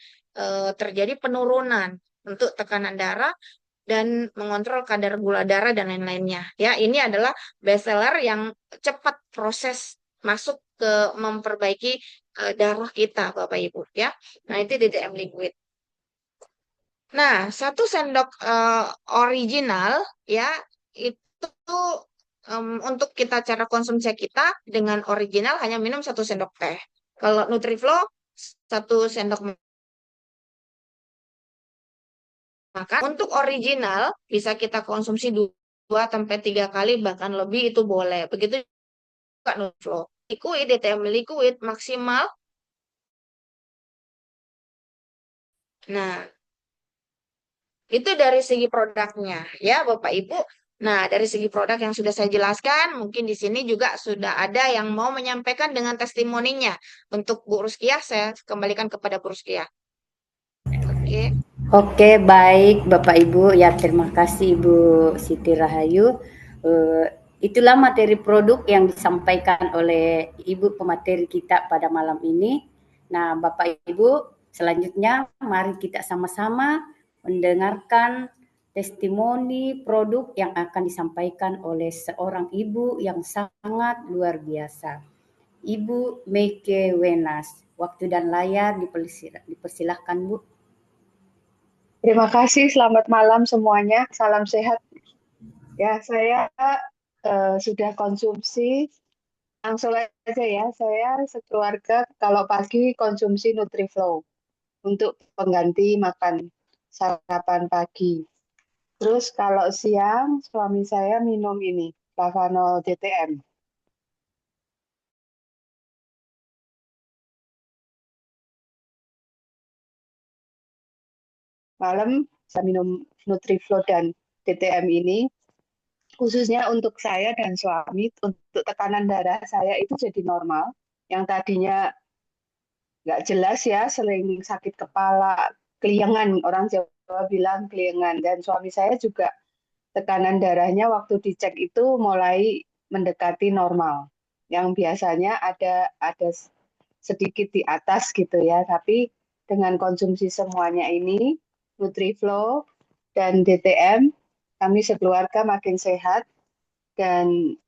terjadi penurunan untuk tekanan darah dan mengontrol kadar gula darah dan lain-lainnya. Ya, ini adalah bestseller yang cepat proses masuk ke memperbaiki darah kita, Bapak Ibu. Ya, nah itu DDM liquid. Nah, 1 sendok original ya itu untuk kita cara konsumsi kita dengan original hanya minum 1 sendok teh. Kalau NutriFlow 1 sendok makan. Untuk original bisa kita konsumsi 2 sampai 3 kali bahkan lebih itu boleh. Begitu juga NutriFlow. Liquid, DTM liquid maksimal. Nah, itu dari segi produknya ya Bapak Ibu. Nah, dari segi produk yang sudah saya jelaskan, mungkin di sini juga sudah ada yang mau menyampaikan dengan testimoninya. Untuk Bu Ruskia, saya kembalikan kepada Bu Ruskia. Oke. Oke, baik Bapak Ibu. Ya, terima kasih Ibu Siti Rahayu. Itulah materi produk yang disampaikan oleh Ibu pemateri kita pada malam ini. Nah, Bapak Ibu, selanjutnya mari kita sama-sama mendengarkan testimoni produk yang akan disampaikan oleh seorang ibu yang sangat luar biasa. Ibu Meike Wenas. Waktu dan layar dipersilahkan Bu. Terima kasih, selamat malam semuanya, salam sehat. Ya, saya sudah konsumsi, langsung aja ya, saya sekeluarga kalau pagi konsumsi NutriFlow untuk pengganti makan sarapan pagi. Terus kalau siang, suami saya minum ini, Flavanol DTM. Malam saya minum NutriFlow dan DTM ini, khususnya untuk saya dan suami, untuk tekanan darah saya itu jadi normal. Yang tadinya nggak jelas ya, sering sakit kepala, keliengan, orang Jawa bilang keliengan. Dan suami saya juga tekanan darahnya waktu dicek itu mulai mendekati normal. Yang biasanya ada sedikit di atas gitu ya, tapi dengan konsumsi semuanya ini, NutriFlow dan DTM, kami sekeluarga makin sehat dan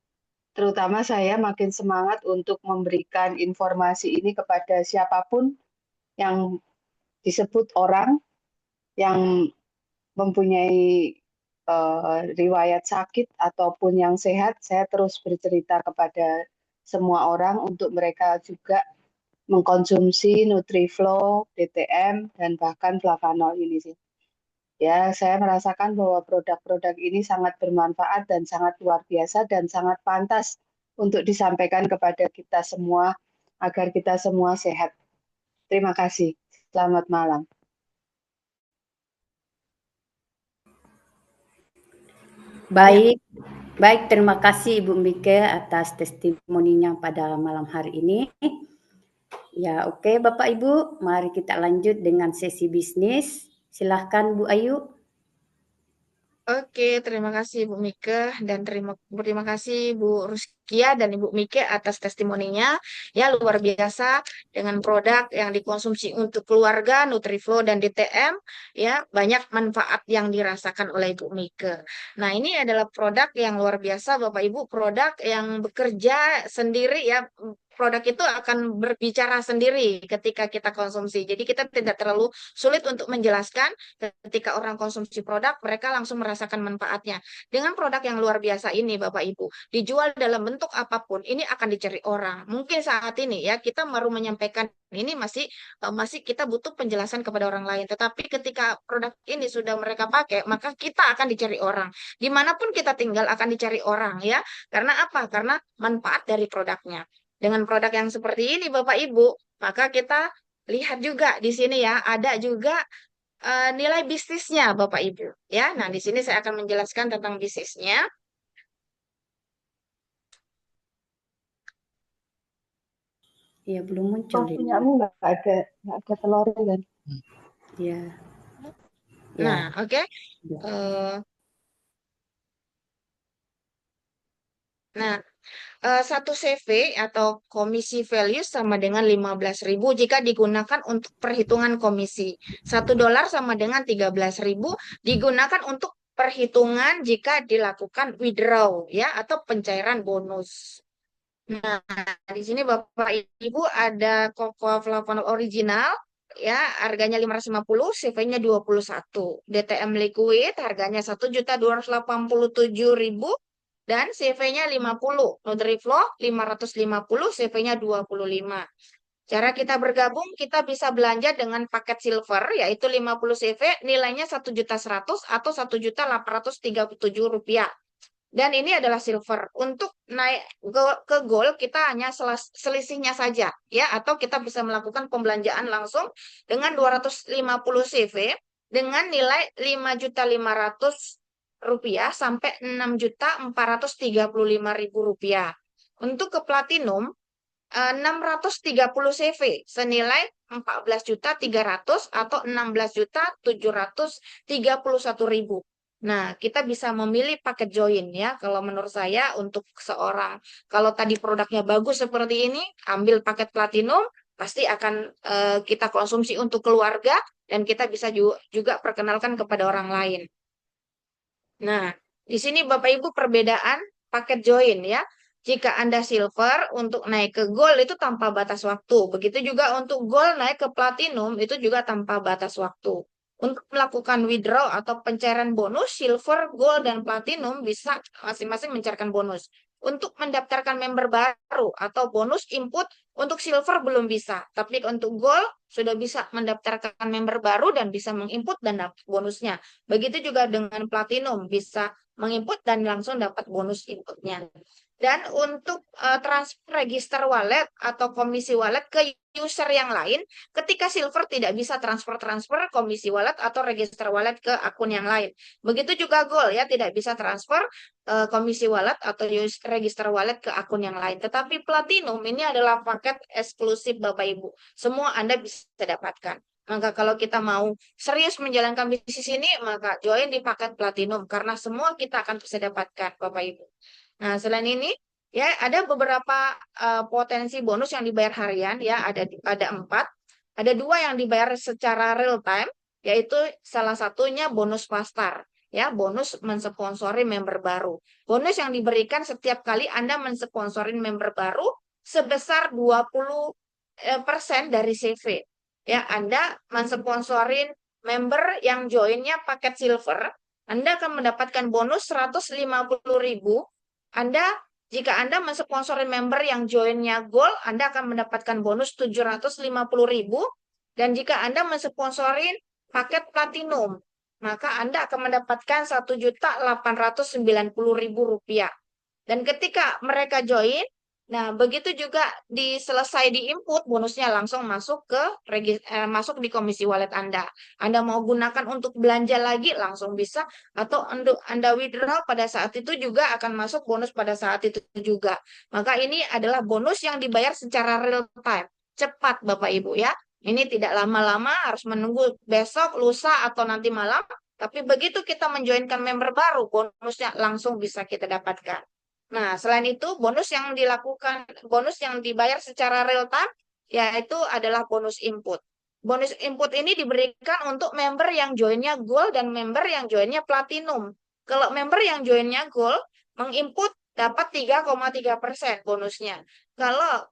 terutama saya makin semangat untuk memberikan informasi ini kepada siapapun yang disebut orang yang mempunyai riwayat sakit ataupun yang sehat, saya terus bercerita kepada semua orang untuk mereka juga mengkonsumsi NutriFlow, DTM, dan bahkan Flavanol ini sih. Ya, saya merasakan bahwa produk-produk ini sangat bermanfaat dan sangat luar biasa dan sangat pantas untuk disampaikan kepada kita semua agar kita semua sehat. Terima kasih. Selamat malam. Baik, baik, terima kasih Ibu Mike atas testimoninya pada malam hari ini. Ya, oke Bapak Ibu, mari kita lanjut dengan sesi bisnis. Silahkan Bu Ayu. Oke, terima kasih Bu Mike dan terima kasih Bu Ruskia dan Ibu Mike atas testimoninya. Ya, luar biasa dengan produk yang dikonsumsi untuk keluarga NutriFlow dan DTM, ya, banyak manfaat yang dirasakan oleh Ibu Mike. Nah, ini adalah produk yang luar biasa Bapak Ibu, produk yang bekerja sendiri ya. Produk itu akan berbicara sendiri ketika kita konsumsi. Jadi kita tidak terlalu sulit untuk menjelaskan. Ketika orang konsumsi produk, mereka langsung merasakan manfaatnya. Dengan produk yang luar biasa ini, Bapak Ibu, dijual dalam bentuk apapun, ini akan dicari orang. Mungkin saat ini ya kita baru menyampaikan ini masih kita butuh penjelasan kepada orang lain. Tetapi ketika produk ini sudah mereka pakai, maka kita akan dicari orang. Dimanapun kita tinggal akan dicari orang ya. Karena apa? Karena manfaat dari produknya. Dengan produk yang seperti ini, Bapak Ibu, maka kita lihat juga di sini ya, ada juga nilai bisnisnya Bapak Ibu ya. Nah, di sini saya akan menjelaskan tentang bisnisnya. Ya, belum muncul. Oh, punyamu nggak ada telurnya kan? Ya. Nah, oke. Nah, 1 CV atau komisi value sama dengan 15.000 jika digunakan untuk perhitungan komisi. $1 sama dengan 13.000 digunakan untuk perhitungan jika dilakukan withdraw ya atau pencairan bonus. Nah, di sini Bapak Ibu ada Cocoa Flavanol original ya, harganya 550, CV-nya 21. DTM liquid harganya 1.287.000 dan CV-nya 50. NutriFlow 550, CV-nya 25. Cara kita bergabung, kita bisa belanja dengan paket silver, yaitu 50 CV, nilainya 1.100.000 atau 1.837.000 rupiah. Dan ini adalah silver. Untuk naik ke gold, kita hanya selisihnya saja, ya, atau kita bisa melakukan pembelanjaan langsung dengan 250 CV dengan nilai 5.500.000 rupiah sampai 6.435.000 rupiah. Untuk ke platinum 630 CV senilai 14.300.000 atau 16.731.000. Nah, kita bisa memilih paket join ya. Kalau menurut saya untuk seorang, kalau tadi produknya bagus seperti ini, ambil paket platinum, pasti akan kita konsumsi untuk keluarga dan kita bisa juga perkenalkan kepada orang lain. Nah, di sini Bapak Ibu perbedaan paket join ya. Jika Anda silver, untuk naik ke gold itu tanpa batas waktu. Begitu juga untuk gold naik ke platinum itu juga tanpa batas waktu. Untuk melakukan withdraw atau pencairan bonus, silver, gold, dan platinum bisa masing-masing mencairkan bonus. Untuk mendaftarkan member baru atau bonus input, untuk silver belum bisa. Tapi untuk gold sudah bisa mendaftarkan member baru dan bisa menginput dan dapat bonusnya. Begitu juga dengan platinum, bisa menginput dan langsung dapat bonus inputnya. Dan untuk transfer register wallet atau komisi wallet ke user yang lain, ketika silver tidak bisa transfer komisi wallet atau register wallet ke akun yang lain. Begitu juga gold ya, tidak bisa transfer komisi wallet atau register wallet ke akun yang lain. Tetapi platinum ini adalah paket eksklusif Bapak Ibu. Semua Anda bisa dapatkan. Maka kalau kita mau serius menjalankan bisnis ini, maka join di paket platinum karena semua kita akan bisa dapatkan Bapak Ibu. Nah, selain ini, Ya, ada beberapa potensi bonus yang dibayar harian ya, ada 4. Ada 2 yang dibayar secara real time, yaitu salah satunya bonus pastar, ya, bonus mensponsori member baru. Bonus yang diberikan setiap kali Anda mensponsorin member baru sebesar 20% dari CV. Ya, Anda mensponsorin member yang joinnya paket silver, Anda akan mendapatkan bonus 150.000. Jika Anda mensponsori member yang joinnya Gold, Anda akan mendapatkan bonus 750.000. Dan jika Anda mensponsorin paket Platinum, maka Anda akan mendapatkan 1.890.000 rupiah. Dan ketika mereka join, nah begitu juga selesai di input, bonusnya langsung masuk masuk di komisi wallet Anda. Anda mau gunakan untuk belanja lagi langsung bisa, atau Anda withdraw pada saat itu juga akan masuk bonus pada saat itu juga. Maka ini adalah bonus yang dibayar secara real time, cepat Bapak Ibu ya. Ini tidak lama-lama harus menunggu besok, lusa, atau nanti malam. Tapi begitu kita menjoinkan member baru, bonusnya langsung bisa kita dapatkan. Nah, selain itu, bonus yang dibayar secara real time, yaitu adalah bonus input. Bonus input ini diberikan untuk member yang joinnya Gold dan member yang joinnya Platinum. Kalau member yang joinnya Gold, menginput dapat 3,3% bonusnya. Kalau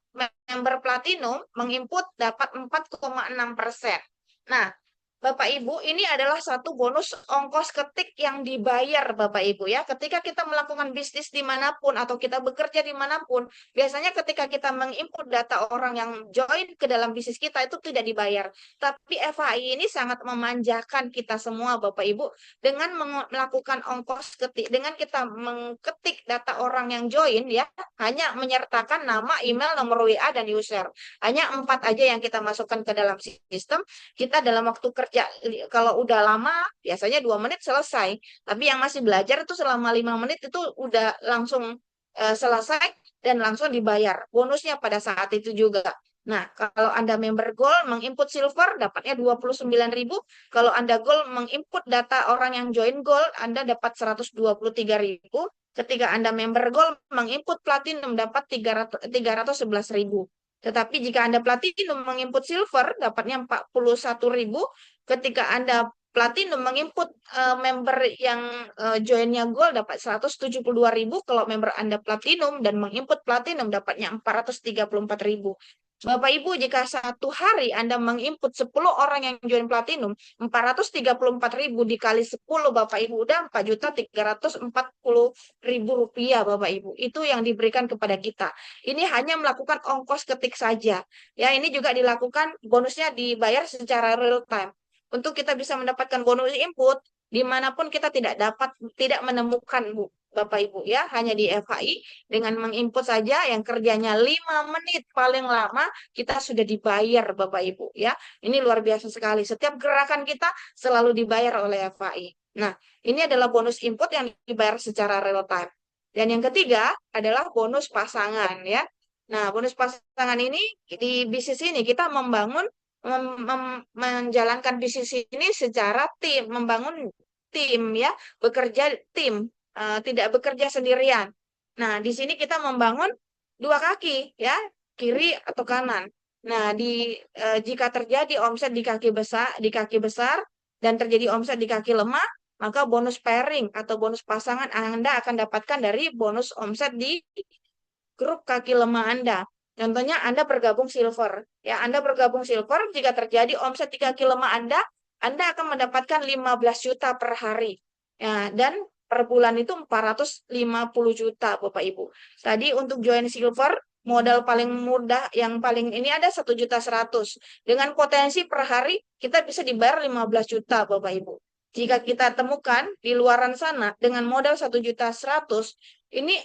member Platinum, menginput dapat 4,6%. Nah, Bapak Ibu, ini adalah satu bonus ongkos ketik yang dibayar Bapak Ibu ya. Ketika kita melakukan bisnis dimanapun atau kita bekerja dimanapun, biasanya ketika kita menginput data orang yang join ke dalam bisnis kita itu tidak dibayar. Tapi FHI ini sangat memanjakan kita semua Bapak Ibu dengan melakukan ongkos ketik. Dengan kita mengketik data orang yang join ya, hanya menyertakan nama, email, nomor WA, dan user. Hanya 4 aja yang kita masukkan ke dalam sistem. Kita dalam waktu kerja, kalau udah lama biasanya 2 menit selesai, tapi yang masih belajar itu selama 5 menit itu udah langsung selesai dan langsung dibayar bonusnya pada saat itu juga. Nah, kalau Anda member Gold menginput silver dapatnya 29.000. Kalau Anda Gold menginput data orang yang join Gold, Anda dapat 123.000. Ketika Anda member Gold menginput Platinum dapat 311.000. Tetapi jika Anda Platinum menginput silver dapatnya 41.000. Ketika Anda Platinum menginput member yang joinnya Gold dapat 172.000. Kalau member Anda Platinum dan menginput Platinum dapatnya 434.000. Bapak Ibu, jika satu hari Anda menginput 10 orang yang join Platinum, 434.000 dikali 10 Bapak Ibu, udah 4.340.000 rupiah Bapak Ibu. Itu yang diberikan kepada kita. Ini hanya melakukan ongkos ketik saja. Ya, ini juga dilakukan, bonusnya dibayar secara real time. Untuk kita bisa mendapatkan bonus input, dimanapun kita tidak menemukan Bapak Ibu ya, hanya di FHI dengan menginput saja yang kerjanya 5 menit paling lama kita sudah dibayar Bapak Ibu ya. Ini luar biasa sekali. Setiap gerakan kita selalu dibayar oleh FHI. Nah, ini adalah bonus input yang dibayar secara real time. Dan yang ketiga adalah bonus pasangan ya. Nah, bonus pasangan ini di bisnis ini kita menjalankan bisnis ini secara tim, membangun tim ya, bekerja tim. Tidak bekerja sendirian. Nah, di sini kita membangun 2 kaki ya, kiri atau kanan. Nah, jika terjadi omset di kaki besar dan terjadi omset di kaki lemah, maka bonus pairing atau bonus pasangan Anda akan dapatkan dari bonus omset di grup kaki lemah Anda. Contohnya Anda bergabung silver. Ya, Anda bergabung silver, jika terjadi omset di kaki lemah Anda akan mendapatkan 15 juta per hari. Ya, dan per bulan itu 450 juta Bapak Ibu. Tadi untuk join silver, modal paling mudah yang paling ini ada 1.100.000. Dengan potensi per hari kita bisa dibayar 15 juta Bapak Ibu. Jika kita temukan di luaran sana dengan modal 1.100.000, ini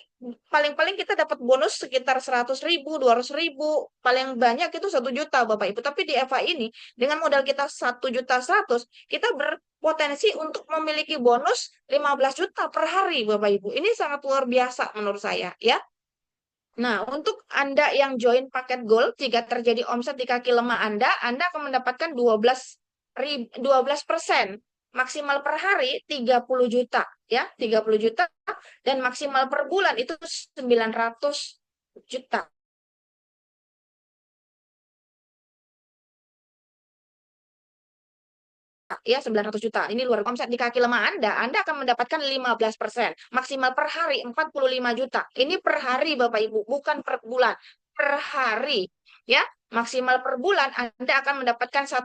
paling-paling kita dapat bonus sekitar 100.000, 200.000, paling banyak itu 1 juta Bapak Ibu. Tapi di FA ini dengan modal kita 1.100.000, kita berpotensi untuk memiliki bonus 15 juta per hari Bapak Ibu. Ini sangat luar biasa menurut saya ya. Nah, untuk Anda yang join paket Gold, jika terjadi omset di kaki lemah Anda akan mendapatkan 12%. Maksimal per hari 30 juta. ya 30 juta, dan maksimal per bulan itu 900 juta. Ya 900 juta. Ini luar biasa. Di kaki lemah Anda akan mendapatkan 15%. Maksimal per hari 45 juta. Ini per hari Bapak Ibu, bukan per bulan. Per hari. Ya, maksimal per bulan Anda akan mendapatkan 1,3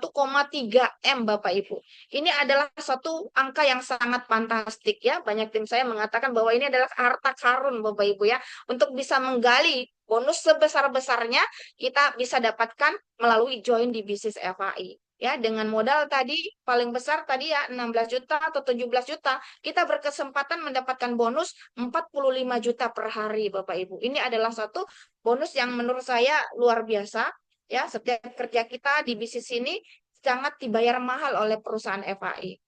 M Bapak Ibu. Ini adalah satu angka yang sangat fantastik ya. Banyak tim saya mengatakan bahwa ini adalah harta karun Bapak Ibu ya. Untuk bisa menggali bonus sebesar-besarnya kita bisa dapatkan melalui join di bisnis FAI. Ya, dengan modal tadi paling besar tadi ya 16 juta atau 17 juta, kita berkesempatan mendapatkan bonus 45 juta per hari Bapak Ibu. Ini adalah satu bonus yang menurut saya luar biasa ya. Setiap kerja kita di bisnis ini sangat dibayar mahal oleh perusahaan FAI.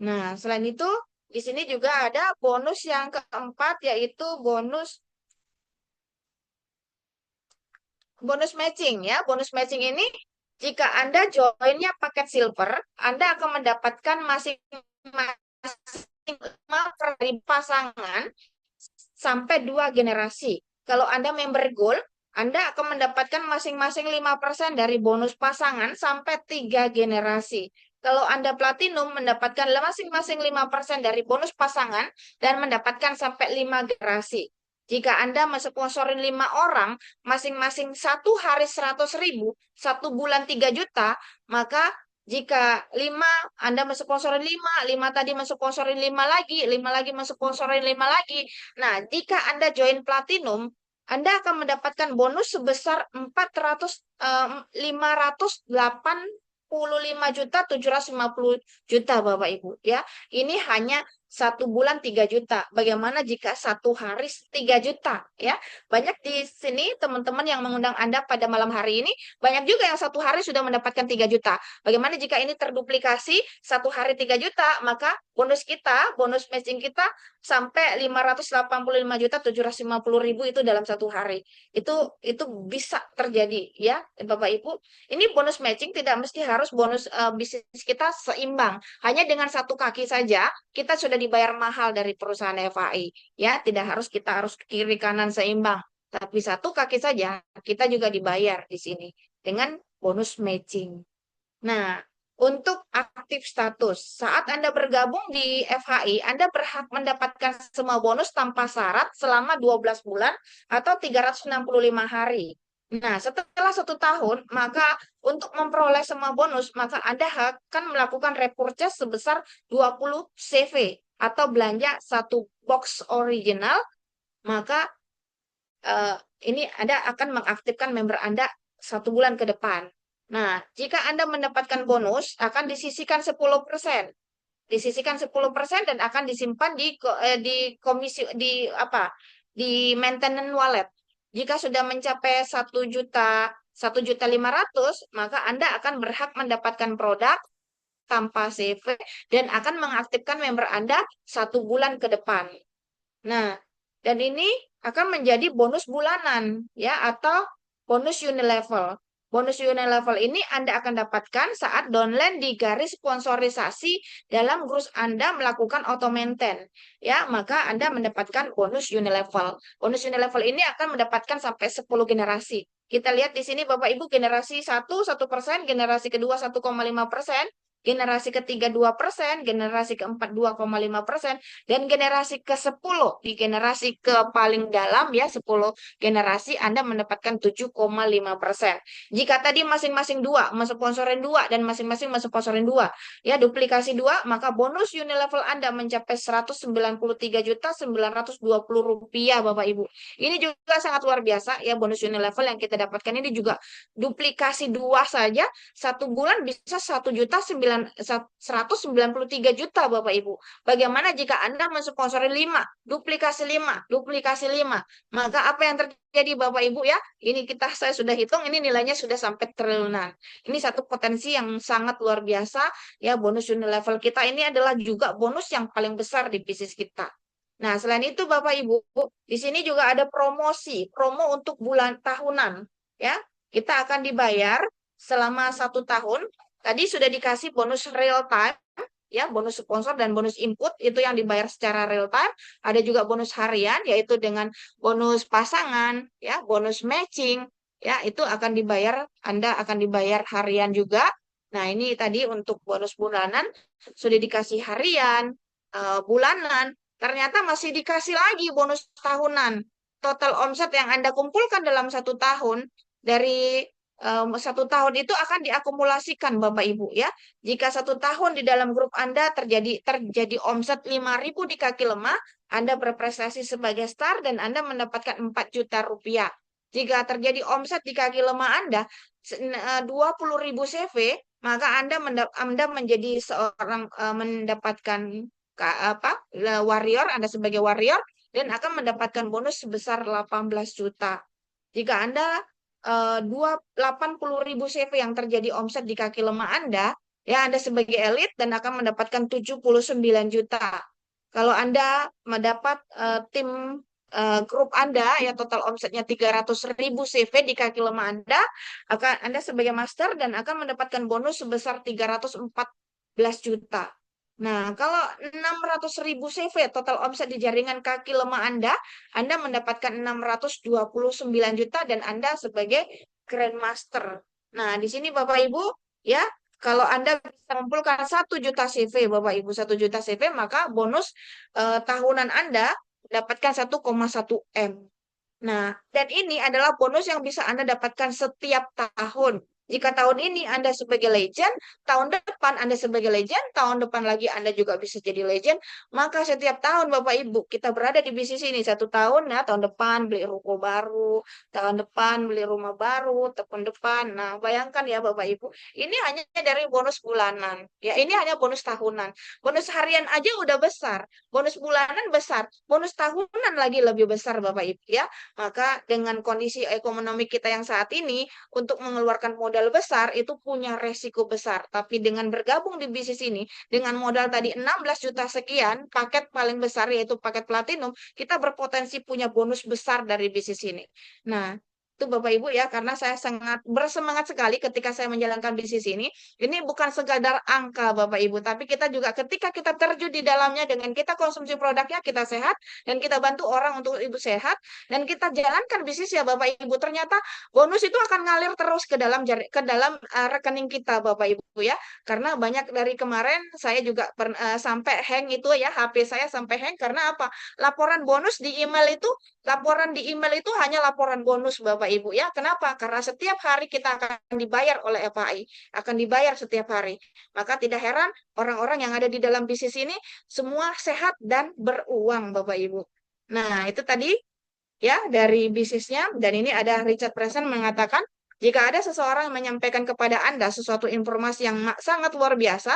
Nah, selain itu di sini juga ada bonus yang keempat yaitu bonus matching ya. Bonus matching ini jika Anda joinnya paket silver, Anda akan mendapatkan masing-masing dari pasangan sampai 2 generasi. Kalau Anda member gold, Anda akan mendapatkan masing-masing 5% dari bonus pasangan sampai 3 generasi. Kalau Anda platinum, mendapatkan masing-masing 5% dari bonus pasangan dan mendapatkan sampai 5 generasi. Jika Anda mensponsorin 5 orang, masing-masing 1 hari 100.000, 1 bulan 3 juta, maka jika 5 Anda mensponsorin 5 tadi mensponsorin 5 lagi mensponsorin 5 lagi. Nah, jika Anda join platinum, Anda akan mendapatkan bonus sebesar 585.750 juta Bapak Ibu ya. Ini hanya 1 bulan 3 juta. Bagaimana jika 1 hari 3 juta ya? Banyak di sini teman-teman yang mengundang Anda pada malam hari ini, banyak juga yang 1 hari sudah mendapatkan 3 juta. Bagaimana jika ini terduplikasi 1 hari 3 juta, maka bonus matching kita sampai 585.750.000 itu dalam 1 hari. Itu bisa terjadi ya, Bapak Ibu. Ini bonus matching tidak mesti harus bonus bisnis kita seimbang. Hanya dengan 1 kaki saja kita sudah dibayar mahal dari perusahaan FAI ya. Tidak harus kita harus kiri kanan seimbang, tapi 1 kaki saja kita juga dibayar di sini dengan bonus matching. Nah, untuk aktif status, saat Anda bergabung di FHI, Anda berhak mendapatkan semua bonus tanpa syarat selama 12 bulan atau 365 hari. Nah, setelah 1 tahun, maka untuk memperoleh semua bonus, maka Anda akan melakukan repurchase sebesar 20 CV atau belanja 1 box original, maka ini Anda akan mengaktifkan member Anda 1 bulan ke depan. Nah, jika Anda mendapatkan bonus, akan disisihkan 10%. Disisihkan 10% dan akan disimpan di komisi di maintenance wallet. Jika sudah mencapai 1.500.000, maka Anda akan berhak mendapatkan produk tanpa CV dan akan mengaktifkan member Anda 1 bulan ke depan. Nah, dan ini akan menjadi bonus bulanan ya atau bonus unilevel. Bonus unilevel ini Anda akan dapatkan saat downline di garis sponsorisasi dalam grup Anda melakukan auto maintain. Ya, maka Anda mendapatkan bonus unilevel. Bonus unilevel ini akan mendapatkan sampai 10 generasi. Kita lihat di sini Bapak Ibu, generasi 1, 1%, generasi kedua 1,5%, generasi ketiga 2%, generasi keempat 2,5%, dan generasi ke-10, di generasi ke paling dalam ya 10 generasi Anda mendapatkan 7,5%. Jika tadi masing-masing 2, mensponsorin 2 dan masing-masing mensponsorin 2, ya duplikasi 2, maka bonus unilevel Anda mencapai 193.920 rupiah Bapak Ibu. Ini juga sangat luar biasa ya, bonus unilevel yang kita dapatkan ini juga duplikasi 2 saja 1 bulan bisa 1.193 juta Bapak Ibu. Bagaimana jika Anda mensponsori 5, duplikasi 5, duplikasi 5? Maka apa yang terjadi Bapak Ibu ya? Ini saya sudah hitung, ini nilainya sudah sampai triliunan. Ini satu potensi yang sangat luar biasa ya, bonus unilevel kita ini adalah juga bonus yang paling besar di bisnis kita. Nah, selain itu Bapak Ibu, di sini juga ada promo untuk bulan tahunan ya. Kita akan dibayar selama 1 tahun. Tadi sudah dikasih bonus real time ya, bonus sponsor dan bonus input itu yang dibayar secara real time. Ada juga bonus harian, yaitu dengan bonus pasangan, ya, bonus matching, ya, itu akan dibayar, Anda akan dibayar harian juga. Nah, ini tadi untuk bonus bulanan, sudah dikasih harian, bulanan, ternyata masih dikasih lagi bonus tahunan. Total omset yang Anda kumpulkan dalam 1 tahun, dari 1 tahun itu akan diakumulasikan Bapak Ibu ya. Jika 1 tahun di dalam grup Anda terjadi omset 5.000 di kaki lemah, Anda berprestasi sebagai star dan Anda mendapatkan 4 juta rupiah. Jika terjadi omset di kaki lemah Anda 20.000 CV, maka Anda menjadi seorang mendapatkan warrior, Anda sebagai warrior dan akan mendapatkan bonus sebesar 18 juta. Jika Anda 80.000 CV yang terjadi omset di kaki lemah Anda, ya Anda sebagai elit dan akan mendapatkan 79 juta. Kalau Anda mendapat tim grup Anda ya total omsetnya 300.000 CV di kaki lemah Anda sebagai master dan akan mendapatkan bonus sebesar 314 juta. Nah, kalau 600.000 CV total omset di jaringan kaki lemah Anda mendapatkan 629 juta dan Anda sebagai Grandmaster. Nah, di sini Bapak Ibu, ya, kalau Anda bisa mengumpulkan 1 juta CV, Bapak Ibu, 1 juta CV, maka bonus tahunan Anda dapatkan 1,1 M. Nah, dan ini adalah bonus yang bisa Anda dapatkan setiap tahun. Jika tahun ini Anda sebagai legend, tahun depan Anda sebagai legend, tahun depan lagi Anda juga bisa jadi legend, maka setiap tahun Bapak Ibu kita berada di bisnis ini 1 tahun, ya tahun depan beli ruko baru, tahun depan beli rumah baru, tahun depan. Nah, bayangkan ya Bapak Ibu, ini hanya dari bonus bulanan, ya ini hanya bonus tahunan. Bonus harian aja udah besar, bonus bulanan besar, bonus tahunan lagi lebih besar Bapak Ibu ya. Maka dengan kondisi ekonomi kita yang saat ini, untuk mengeluarkan modal besar itu punya resiko besar. Tapi dengan bergabung di bisnis ini, dengan modal tadi 16 juta sekian, paket paling besar yaitu paket platinum, kita berpotensi punya bonus besar dari bisnis ini. Nah, itu Bapak Ibu ya, karena saya sangat bersemangat sekali ketika saya menjalankan bisnis ini. Ini bukan sekadar angka Bapak Ibu, tapi kita juga ketika kita terjun di dalamnya dengan kita konsumsi produknya, kita sehat, dan kita bantu orang untuk ibu sehat, dan kita jalankan bisnis ya Bapak Ibu, ternyata bonus itu akan ngalir terus ke dalam rekening kita Bapak Ibu ya. Karena banyak dari kemarin saya juga sampai hang itu ya, HP saya sampai hang karena apa? Laporan di email itu hanya laporan bonus Bapak Ibu ya. Kenapa? Karena setiap hari kita akan dibayar oleh FAI, akan dibayar setiap hari. Maka tidak heran orang-orang yang ada di dalam bisnis ini semua sehat dan beruang Bapak Ibu. Nah, itu tadi ya dari bisnisnya. Dan ini ada Richard Branson mengatakan, jika ada seseorang yang menyampaikan kepada Anda sesuatu informasi yang sangat luar biasa,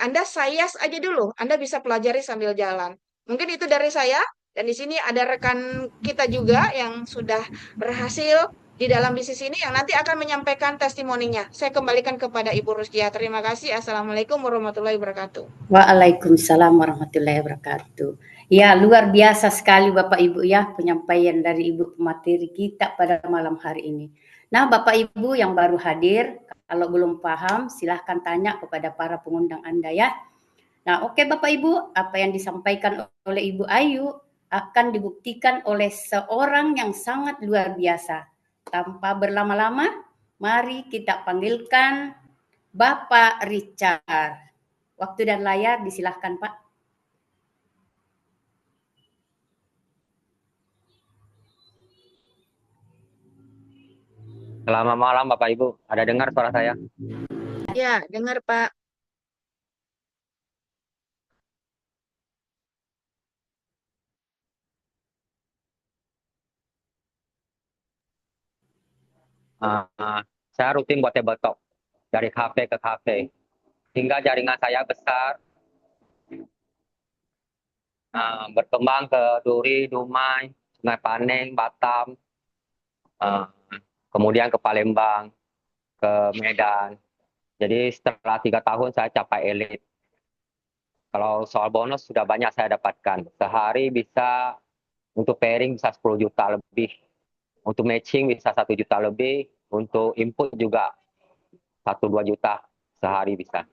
Anda sayas aja dulu, Anda bisa pelajari sambil jalan. Mungkin itu dari saya, dan di sini ada rekan kita juga yang sudah berhasil di dalam bisnis ini yang nanti akan menyampaikan testimoninya. Saya kembalikan kepada Ibu Rusdia. Terima kasih. Assalamualaikum warahmatullahi wabarakatuh. Waalaikumsalam warahmatullahi wabarakatuh. Ya, luar biasa sekali Bapak Ibu ya penyampaian dari Ibu pemateri kita pada malam hari ini. Nah, Bapak Ibu yang baru hadir, kalau belum paham silahkan tanya kepada para pengundang Anda ya. Nah, oke Bapak Ibu, apa yang disampaikan oleh Ibu Ayu akan dibuktikan oleh seorang yang sangat luar biasa. Tanpa berlama-lama, mari kita panggilkan Bapak Richard. Waktu dan layar disilahkan Pak. Selamat malam Bapak Ibu, ada dengar suara saya? Ya, dengar Pak. Saya rutin buat table talk dari kafe ke kafe, hingga jaringan saya besar, berkembang ke Duri, Dumai, Sungai Paneng, Batam, kemudian ke Palembang, ke Medan. Jadi setelah 3 tahun saya capai elit. Kalau soal bonus sudah banyak saya dapatkan. Sehari bisa untuk pairing bisa 10 juta lebih. Untuk matching bisa 1 juta lebih. Untuk input juga 1-2 juta sehari bisa.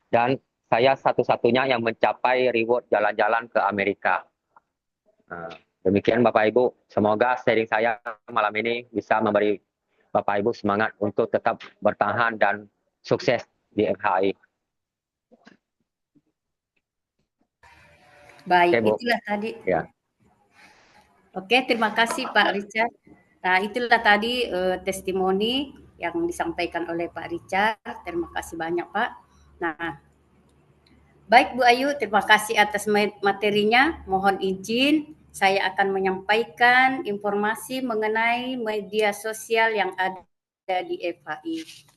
Dan saya satu-satunya yang mencapai reward jalan-jalan ke Amerika. Nah, demikian Bapak Ibu, semoga sharing saya malam ini bisa memberi Bapak Ibu semangat untuk tetap bertahan dan sukses di FHI. Baik, Oke, Bu. itulah tadi. Ya. Oke, terima kasih Pak Richard. Nah, itulah tadi testimoni yang disampaikan oleh Pak Richard. Terima kasih banyak, Pak. Nah, baik Bu Ayu, terima kasih atas materinya. Mohon izin, saya akan menyampaikan informasi mengenai media sosial yang ada di FHI.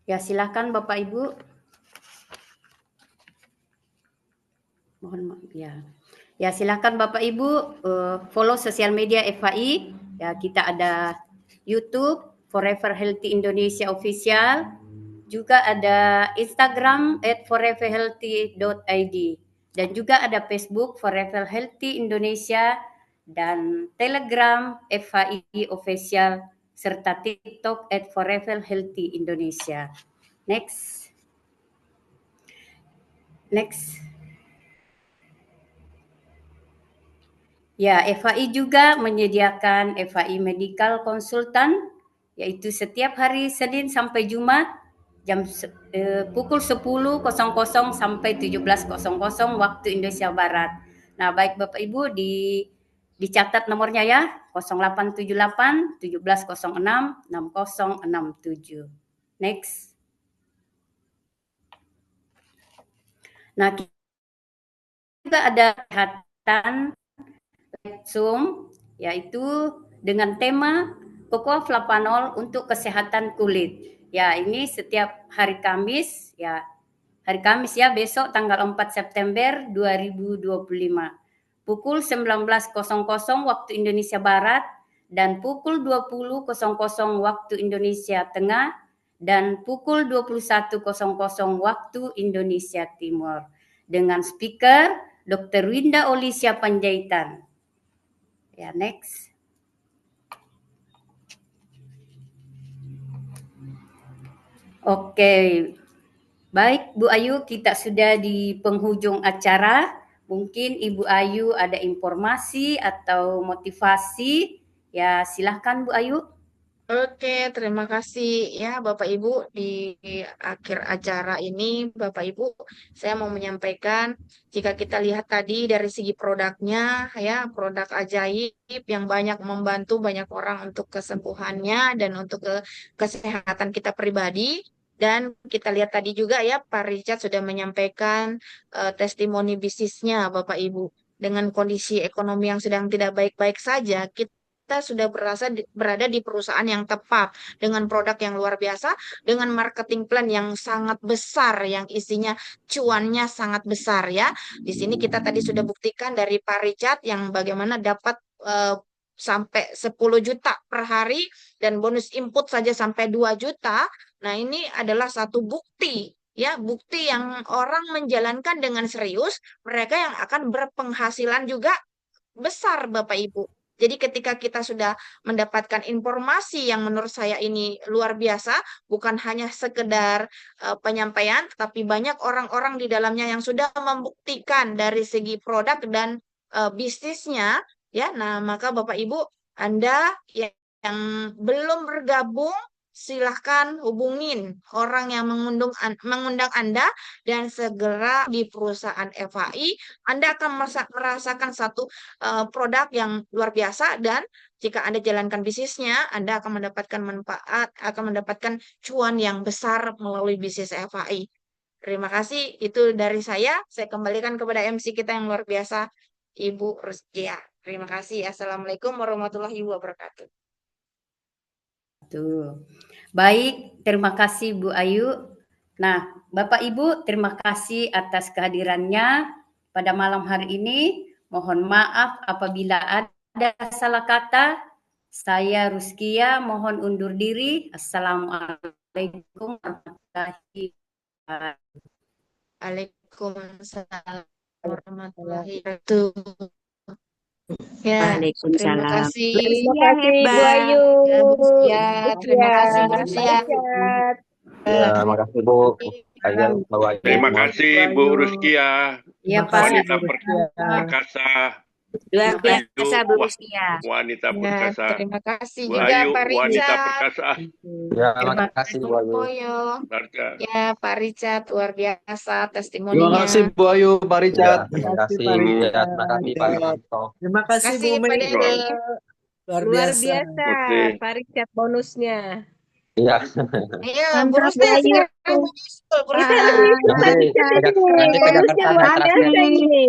Ya, silakan Bapak Ibu. Mohon maaf ya. Ya, silakan Bapak Ibu follow sosial media FHI. Ya, kita ada YouTube Forever Healthy Indonesia Official, juga ada Instagram @foreverhealthy.id, dan juga ada Facebook Forever Healthy Indonesia, dan Telegram FHI Official, serta TikTok @foreverhealthyindonesia. Next. Ya, FHI juga menyediakan FHI Medical Consultant, yaitu setiap hari Senin sampai Jumat jam pukul 10.00 sampai 17.00 waktu Indonesia Barat. Nah, baik Bapak Ibu dicatat nomornya ya, 0878 1706 6067. Next. Nah, juga ada kesehatan Zoom, yaitu dengan tema Cocoa Flavanol untuk kesehatan kulit. Ya, ini setiap hari Kamis ya. Hari Kamis ya, besok tanggal 4 September 2025. Pukul 19.00 waktu Indonesia Barat dan pukul 20.00 waktu Indonesia Tengah dan pukul 21.00 waktu Indonesia Timur. Dengan speaker Dr. Winda Olisia Panjaitan. Ya, next. Oke, baik Bu Ayu, kita sudah di penghujung acara. Mungkin Ibu Ayu ada informasi atau motivasi. Ya, silahkan Bu Ayu. Oke, terima kasih ya Bapak Ibu. Di akhir acara ini, Bapak Ibu, saya mau menyampaikan jika kita lihat tadi dari segi produknya, ya produk ajaib yang banyak membantu banyak orang untuk kesembuhannya dan untuk kesehatan kita pribadi. Dan kita lihat tadi juga ya, Pak Richard sudah menyampaikan testimoni bisnisnya, Bapak Ibu. Dengan kondisi ekonomi yang sedang tidak baik-baik saja, kita sudah berada di perusahaan yang tepat dengan produk yang luar biasa, dengan marketing plan yang sangat besar, yang isinya cuannya sangat besar ya. Di sini kita tadi sudah buktikan dari Pak Richard yang bagaimana dapat sampai 10 juta per hari dan bonus input saja sampai 2 juta. Nah, ini adalah satu bukti ya, bukti yang orang menjalankan dengan serius, mereka yang akan berpenghasilan juga besar Bapak Ibu. Jadi ketika kita sudah mendapatkan informasi yang menurut saya ini luar biasa, bukan hanya sekedar penyampaian, tapi banyak orang-orang di dalamnya yang sudah membuktikan dari segi produk dan bisnisnya, ya. Nah, maka Bapak Ibu, Anda yang belum bergabung, silahkan hubungin orang yang mengundang Anda dan segera di perusahaan FHI, Anda akan merasakan satu produk yang luar biasa dan jika Anda jalankan bisnisnya, Anda akan mendapatkan manfaat, akan mendapatkan cuan yang besar melalui bisnis FHI. Terima kasih, itu dari saya. Saya kembalikan kepada MC kita yang luar biasa, Ibu Ruskia. Terima kasih. Assalamualaikum warahmatullahi wabarakatuh. Tuh. Baik, terima kasih Bu Ayu. Nah, Bapak Ibu, terima kasih atas kehadirannya pada malam hari ini. Mohon maaf apabila ada salah kata. Saya Ruskia mohon undur diri. Assalamualaikum warahmatullahi wabarakatuh. Waalaikumsalam warahmatullahi wabarakatuh. Ya, terima Waalaikumsalam. kasih. Terima Terima kasih Bu Ayu. Ya, Bu Sia. Terima Ya, kasih Bu Pak Sia. Richard. Ya, makasih Bu. Ayo, Mbak Wahyu. Terima kasih Bu Ruskia, Iya Terima Pak. kasih wanita Bu Ruskia. perkasa. Luar Bu Ayu, biasa Bu Ruskia. wanita Ya, perkasa. terima kasih Bu juga Ayu, Pak wanita Richard. perkasa. Ya, Terima makasih Bu Wahyu. Koyo. Barca. Ya, Pak Richard luar biasa Terima testimoninya. kasih Bu Ayu, Pak Ya, Richard. terima kasih. Pak Ya, Richard. terima kasih Pak Wimanto. Terima kasih Kasih Bu Pak Mega. Dede. Luar Luar biasa. biasa Oke. Pak Richard bonusnya. Iya. Iya, Bu Mantap Rustia Bu Ayu. sekarang menyusul, Bu Kita Rustia. lebih Pak Nanti Richard ke, ini. nanti ke Jakarta Bonusnya saya luar terakhir. biasa ini.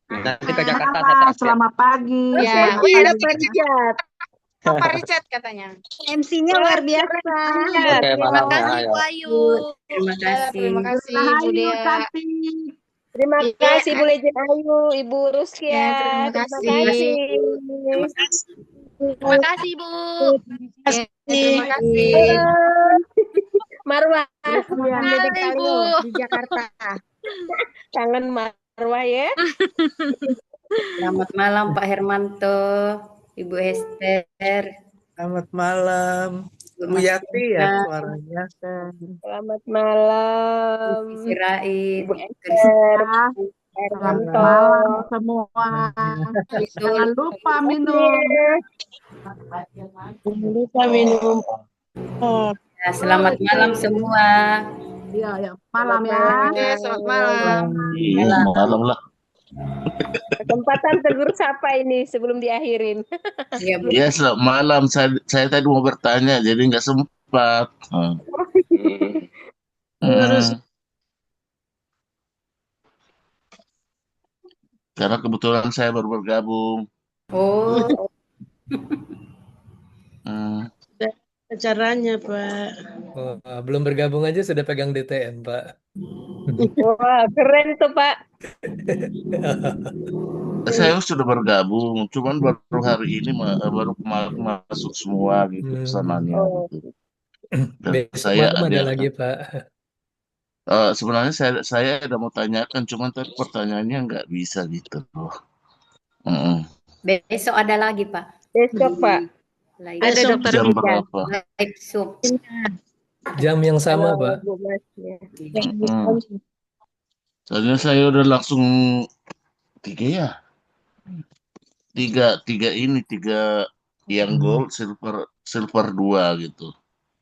Nanti ke Jakarta saya terakhir. Selamat pagi. Ya, Thank oh you ya ada Pak Richard. Pak Richard katanya. MC-nya luar biasa. Oke, Terima malam kasih ya. Bu Ayu. Terima Ya, terima kasih. kasih Bu Rahayu Dea. cantik. Terima Iya, kasih Bu Legend Ayu, Ibu ya, Ruskia. terima Terima kasih. kasih. Terima kasih. Terima kasih, Bu. Ya, terima kasih. Marwah, Iya. Dedek Hai, Kalio Bu. di Jakarta. Kangen Marwah ya. Selamat malam Pak Hermanto, Ibu Hester, Selamat malam. Ibu Bu Yati ya Masina, suaranya. Selamat malam. Ibu Sirait, Ibu Esther, Hermanto. semua. Betul. Jangan lupa minum. Jangan lupa minum. Ya, selamat malam semua. Iya, ya. Malam ya. Oke, selamat malam. Malam lah. Kesempatan tegur sapa ini sebelum diakhirin. Ya, Bu. Ya, selamat malam. Saya tadi mau bertanya, jadi nggak sempat. Karena kebetulan saya baru bergabung. Oh, Hmm. Caranya, Pak. Oh, belum bergabung aja sudah pegang DTM, Pak. Wah, keren tuh, Pak. Saya sudah bergabung, cuman baru hari ini baru kemarin masuk semua gitu pesanannya. Oh. Gitu. Dan Besok saya malam ada lagi, Pak. sebenarnya saya ada mau tanyakan, cuman tadi pertanyaannya nggak bisa gitu loh. besok ada lagi Pak. Besok, Pak. Live. Ada dokter Jam Ida. berapa? Live Zoom. Jam yang sama, Pak. Bu Masnya. Soalnya saya udah langsung tiga yang gold, silver 2 gitu.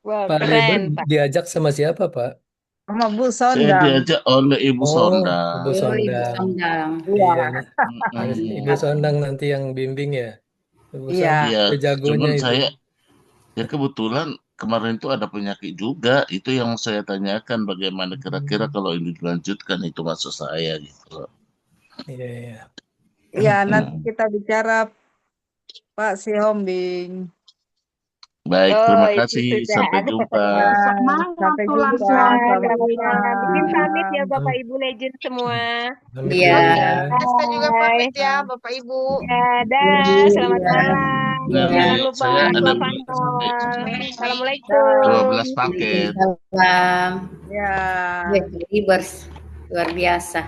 Wah, Pak keren, Reba Pak. diajak sama siapa, Pak? Sama Bu Saya Sondang. diajak oleh Ibu Oh, Sondang. Ibu Oh, Ibu Sondang. Sondang. Iya, Mm-mm. Ibu Sondang nanti yang bimbing ya. Ibu Iya. Sondang Iya, jagonya cuman itu. saya ya kebetulan kemarin itu ada penyakit juga. Itu yang saya tanyakan bagaimana kira-kira kalau ini dilanjutkan itu maksud saya gitu. Iya, iya. Iya, nanti kita bicara Pak Si Hombing. Baik, Oh, terima itu kasih. sudah Sampai ada. jumpa. Sampai tulang jumpa. saya. Bikin pamit ya Bapak Ibu Legend semua. Pamit Iya. dulu ya. Saya juga pamit ya, Bapak Ibu. Ya, dah. Selamat malam. Nah, Jangan lupa saya ada Assalamualaikum. 12 paket. Salam. Ya. Wih, Libers luar biasa.